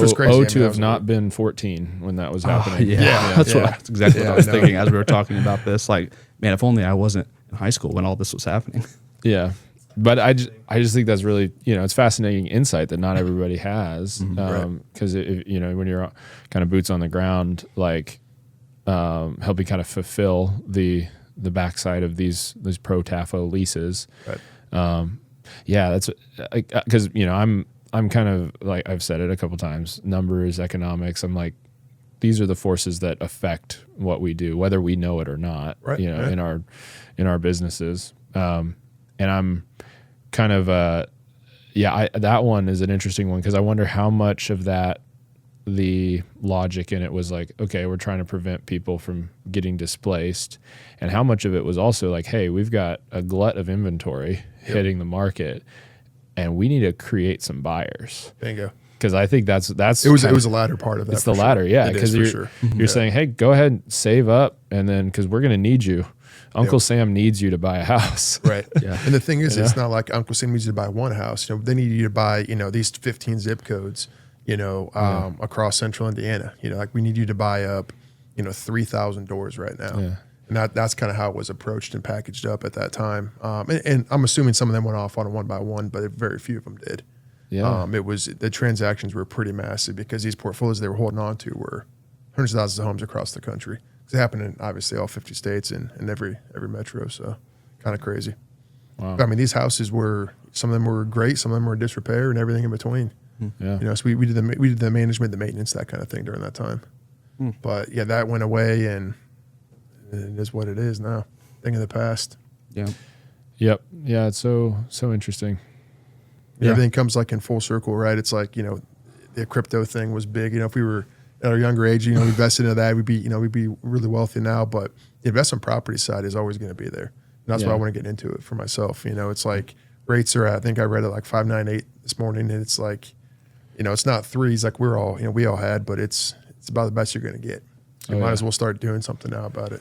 was crazy. To have not been 14 when that was happening. That's exactly what I was thinking as we were talking about this. Like, man, if only I wasn't in high school when all this was happening. Yeah. But I just think that's really, it's fascinating insight that not everybody has. Because, when you're kind of boots on the ground, like helping kind of fulfill the backside of these pro-TAFA leases. Right. That's because, I'm kind of like, I've said it a couple times, numbers, economics. I'm like, these are the forces that affect what we do, whether we know it or not, right. In our businesses. And I'm kind of that one is an interesting one because I wonder how much of that the logic in it was like, okay, we're trying to prevent people from getting displaced, and how much of it was also like, hey, we've got a glut of inventory hitting the market, and we need to create some buyers. Bingo. Because I think that's it was the latter part of that. It's the latter, yeah. Because you're saying, hey, go ahead, and save up, and then because we're going to need you. Uncle Sam needs you to buy a house. Right. Yeah. And the thing is, it's not like Uncle Sam needs you to buy one house. They need you to buy, these 15 zip codes, across central Indiana. Like we need you to buy up, 3,000 doors right now. Yeah. And that's kind of how it was approached and packaged up at that time. And I'm assuming some of them went off on a one by one, but very few of them did. Yeah. The transactions were pretty massive because these portfolios they were holding on to were hundreds of thousands of homes across the country. It happened in obviously all 50 states and every metro. So kind of crazy. Wow. I mean, these houses were, some of them were great, some of them were in disrepair and everything in between. Yeah. You know, so we did the management, the maintenance, that kind of thing during that time. But yeah, that went away, and it is what it is now. Thing of the past. Yeah. Yep. Yeah. It's so interesting. Yeah. Everything comes like in full circle, right? It's like, you know, the crypto thing was big. You know, if we were at our younger age, you know, we invested into that, we'd be really wealthy now. But the investment property side is always going to be there. And that's why I want to get into it for myself. You know, it's like rates are at, I think I read it like 5.98 this morning, and it's like, you know, it's not threes like we all had, but it's about the best you're going to get. So you might as well start doing something now about it.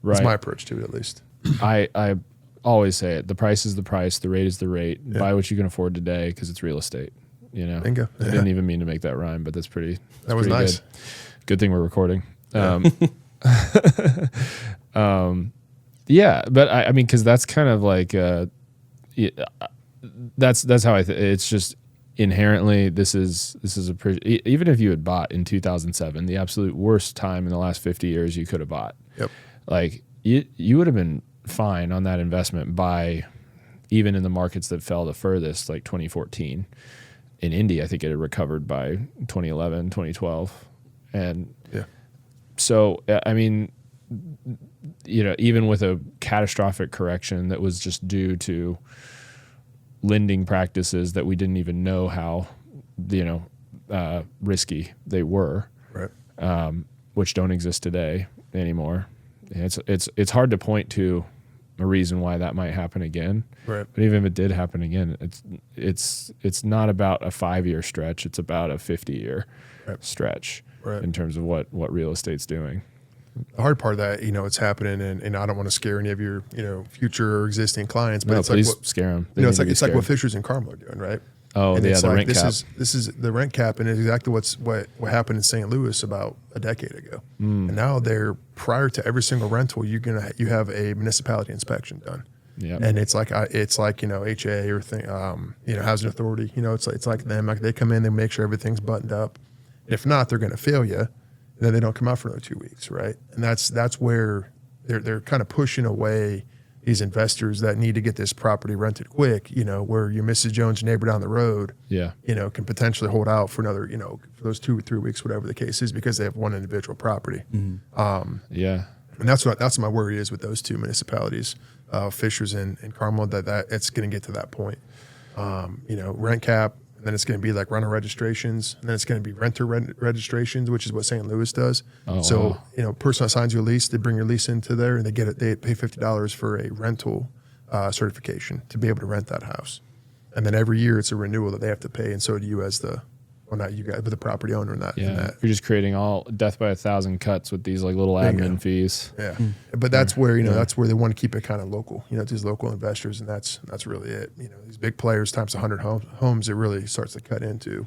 Right. That's my approach to it, at least. I always say it. The price is the price. The rate is the rate. Yeah. Buy what you can afford today because it's real estate. You know, Bingo. I didn't even mean to make that rhyme, but that was nice. Good thing we're recording. Yeah. Yeah, but I mean, because that's kind of like, that's how it's just inherently, this is even if you had bought in 2007, the absolute worst time in the last 50 years you could have bought. Yep. Like you would have been fine on that investment by even in the markets that fell the furthest, like 2014. In India, I think it had recovered by 2011, 2012. And so, I mean, you know, even with a catastrophic correction that was just due to lending practices that we didn't even know how, you know, risky they were, right? Which don't exist today anymore. It's hard to point to a reason why that might happen again. Right. But even if it did happen again, it's not about a 5-year stretch. It's about a 50-year stretch in terms of what real estate's doing. The hard part of that, you know, it's happening, and I don't want to scare any of your, you know, future or existing clients, but please scare them. You know, it's like what Fishers and Carmel are doing, right? Oh, and yeah, it's the like, rent cap. This is the rent cap, and it's exactly what happened in St. Louis about a decade ago. And now they're, prior to every single rental, you have a municipality inspection done. Yeah. And it's like you know, HA or thing, you know, housing authority. You know, it's like them. Like they come in, they make sure everything's buttoned up. If not, they're going to fail you. And then they don't come out for another 2 weeks, right? And that's where they're kind of pushing away these investors that need to get this property rented quick, you know, where your Mrs. Jones neighbor down the road, you know, can potentially hold out for another, you know, for those 2 or 3 weeks, whatever the case is, because they have one individual property. And that's my worry is with those two municipalities, Fishers and Carmel, that it's going to get to that point. You know, rent cap, and then it's going to be like rental registrations, and then it's going to be renter registrations, which is what St. Louis does. You know, person that signs you a lease, they bring your lease into there, and they pay $50 for a rental certification to be able to rent that house. And then every year it's a renewal that they have to pay, and so do you as not you guys, but the property owner in that. You're just creating all death by 1,000 cuts with these like little admin fees. Yeah. But that's where, you know, that's where they want to keep it kind of local, you know, these local investors. And that's really it. You know, these big players times 100 homes, it really starts to cut into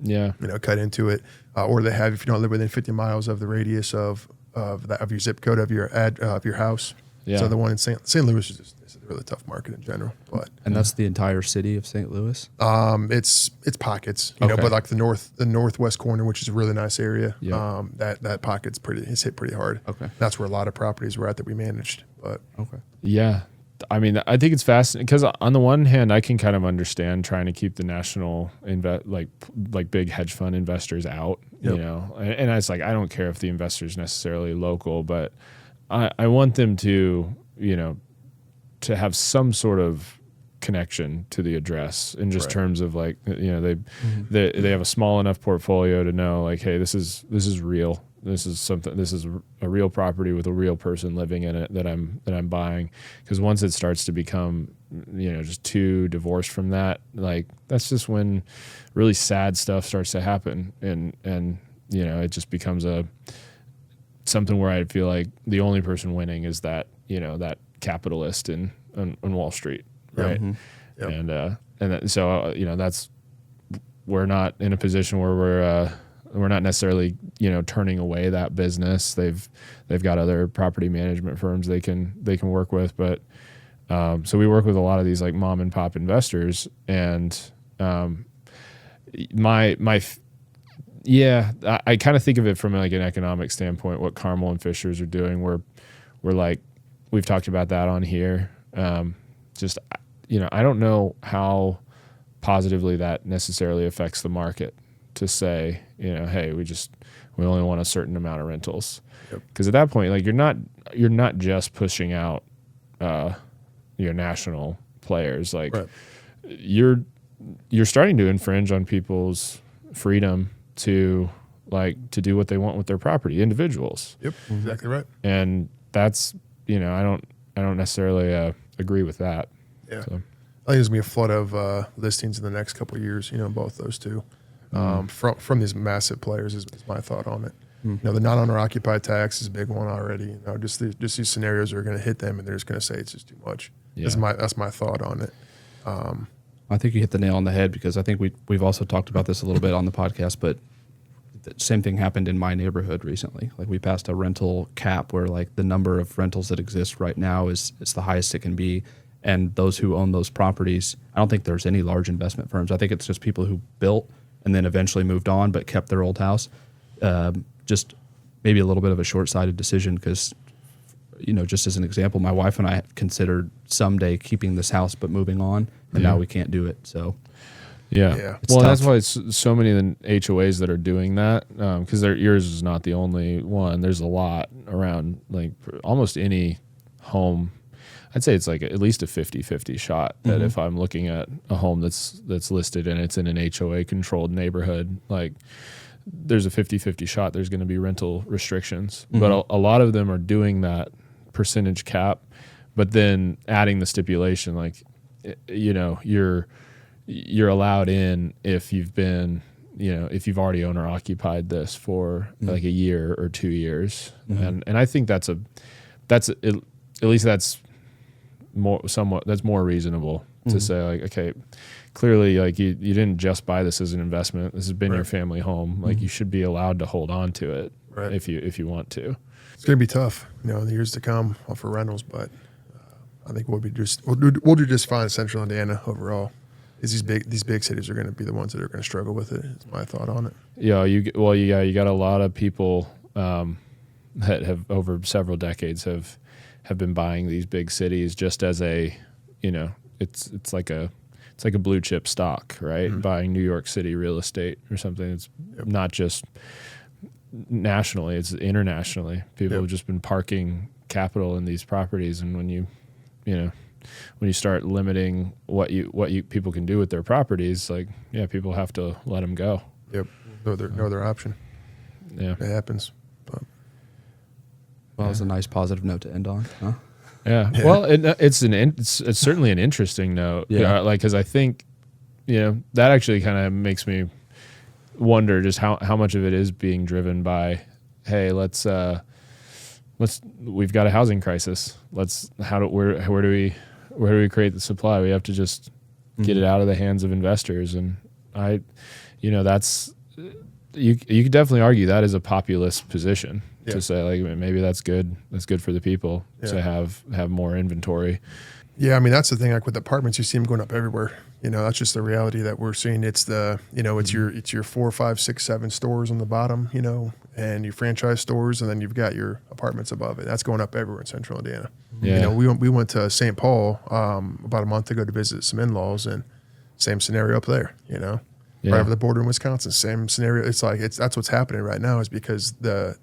it. Or they have, if you don't live within 50 miles of the radius of your zip code of your house. So the one in St. Louis is a really tough market in general. And that's the entire city of St. Louis? It's pockets, you know, but like the northwest corner, which is a really nice area. That pocket's it's hit pretty hard. Okay. That's where a lot of properties were at that we managed. But yeah. I mean, I think it's fascinating because on the one hand, I can kind of understand trying to keep the national like big hedge fund investors out, you know, and it's like, I don't care if the investor's necessarily local, but I want them to, you know, to have some sort of connection to the address in just terms of like, you know, they have a small enough portfolio to know like, hey, this is real. This is a real property with a real person living in it that I'm buying. Because once it starts to become, you know, just too divorced from that, like that's just when really sad stuff starts to happen, and you know, it just becomes something where I feel like the only person winning is that, you know, that capitalist on Wall Street, right? And so you know, we're not in a position where we're not necessarily, you know, turning away that business. They've got other property management firms they can work with, but so we work with a lot of these like mom and pop investors, and Yeah, I kind of think of it from like an economic standpoint, what Carmel and Fishers are doing. We're like, we've talked about that on here. Just, I don't know how positively that necessarily affects the market to say, hey, we only want a certain amount of rentals. Because at that point, like you're not just pushing out your national players. Like you're starting to infringe on people's freedom to do what they want with their property, individuals. Yep, exactly right. And that's, I don't necessarily agree with that. Yeah. So. I think there's gonna be a flood of listings in the next couple of years, both those two. From these massive players is my thought on it. The non-owner occupied tax is a big one already. Just these scenarios are going to hit them, and they're just going to say it's just too much. Yeah. That's my thought on it. I think you hit the nail on the head, because I think we've also talked about this a little bit on the podcast, but the same thing happened in my neighborhood recently. Like we passed a rental cap where like the number of rentals that exist right now is the highest it can be. And those who own those properties, I don't think there's any large investment firms. I think it's just people who built and then eventually moved on but kept their old house. Just maybe a little bit of a short-sighted decision, because, just as an example, my wife and I considered someday keeping this house but moving on, and now we can't do it. So, yeah. Well, that's why it's so many of the HOAs that are doing that, because yours is not the only one. There's a lot around, like almost any home. I'd say it's like at least a 50-50 shot that if I'm looking at a home that's listed and it's in an HOA-controlled neighborhood, like there's a 50-50 shot there's going to be rental restrictions. But a lot of them are doing that percentage cap, but then adding the stipulation, like, you're allowed in if you've been, if you've already owner occupied this for like a year or 2 years. And I think at least that's more reasonable to say, like, okay, clearly, like you didn't just buy this as an investment. This has been your family home. Like you should be allowed to hold on to it if you want to. It's going to be tough, in the years to come for rentals, but I think we'll do just fine in Central Indiana overall. These big cities are going to be the ones that are going to struggle with it. It's my thought on it. Yeah, you got a lot of people that have over several decades have been buying these big cities just as a, it's like a blue chip stock, right? Buying New York City real estate or something. It's not just nationally, it's internationally. People have just been parking capital in these properties, and when you start limiting what people can do with their properties, like people have to let them go. Yep, no other option. Yeah, it happens. But, well, it's a nice positive note to end on, huh? Yeah. Well, it's certainly an interesting note. Yeah. Because I think, that actually kind of makes me wonder just how much of it is being driven by, hey, we've got a housing crisis. Where do we create the supply? We have to just get it out of the hands of investors. And that's, you could definitely argue that is a populist position. To say, like, maybe that's good. That's good for the people to have more inventory. Yeah, I mean, that's the thing. Like with apartments, you see them going up everywhere. That's just the reality that we're seeing. It's it's your 4, 5, 6, 7 stores on the bottom, and your franchise stores, and then you've got your apartments above it. That's going up everywhere in Central Indiana. Yeah. We went to St. Paul about a month ago to visit some in-laws, and same scenario up there. Right over the border in Wisconsin, same scenario. It's like that's what's happening right now, is because the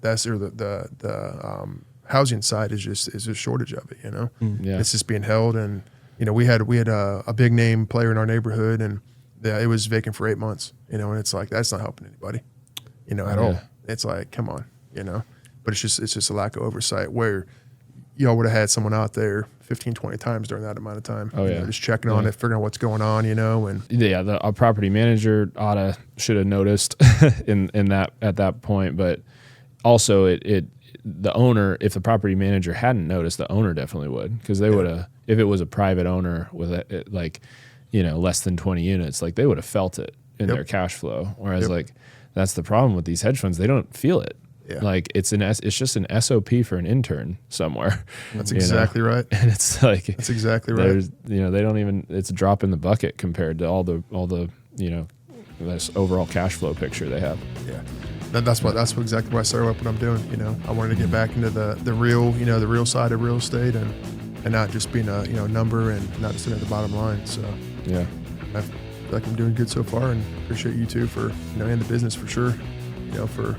housing side is just a shortage of it. It's just being held, and we had a big name player in our neighborhood, and it was vacant for 8 months. And it's like that's not helping anybody, at all. It's like, come on, But it's just a lack of oversight where y'all would have had someone out there 15, 20 times during that amount of time. Just checking on it, figuring out what's going on, and a property manager should have noticed in that at that point, but also the owner, if the property manager hadn't noticed, the owner definitely would, because they would have, if it was a private owner with less than 20 units, like they would have felt it in their cash flow. Whereas like that's the problem with these hedge funds, they don't feel it. Yeah. Like it's just an SOP for an intern somewhere. That's exactly right. And it's like, that's exactly right. They don't even, it's a drop in the bucket compared to all the this overall cash flow picture they have. Yeah. That's exactly why I started what I'm doing. I wanted to get back into the real, the real side of real estate and not just being a, number and not just looking at the bottom line. So yeah, I feel like I'm doing good so far, and appreciate you too for, in the business for sure, for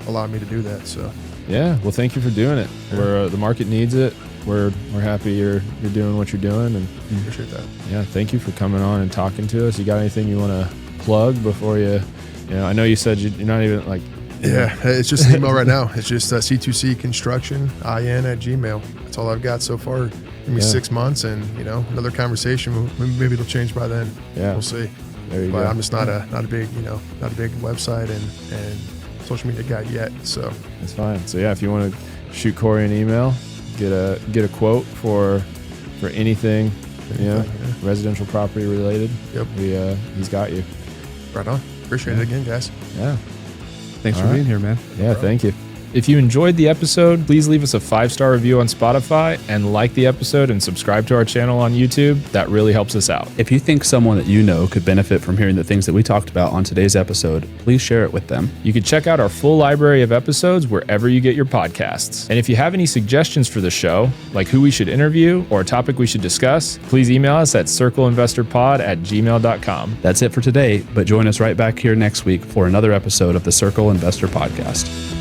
allowing me to do that. So yeah, well, thank you for doing it. Yeah. The market needs it. We're happy you're doing what you're doing, and appreciate that. Yeah, thank you for coming on and talking to us. You got anything you want to plug before you? I know you said you're not even like. Yeah, it's just an email right now. It's just C2C Construction @gmail. That's all I've got so far. Give me 6 months, and another conversation. Maybe it'll change by then. Yeah, we'll see. There you go. I'm just not a big website and social media guy yet. So that's fine. So yeah, if you want to shoot Corey an email, get a quote for anything, residential property related. Yep, he's got you. Right on. Appreciate it again, guys. Yeah. Thanks for being here, man. Yeah, thank you. If you enjoyed the episode, please leave us a 5-star review on Spotify and like the episode and subscribe to our channel on YouTube. That really helps us out. If you think someone that you know could benefit from hearing the things that we talked about on today's episode, please share it with them. You can check out our full library of episodes wherever you get your podcasts. And if you have any suggestions for the show, like who we should interview or a topic we should discuss, please email us at circleinvestorpod@gmail.com. That's it for today, but join us right back here next week for another episode of the Circle Investor Podcast.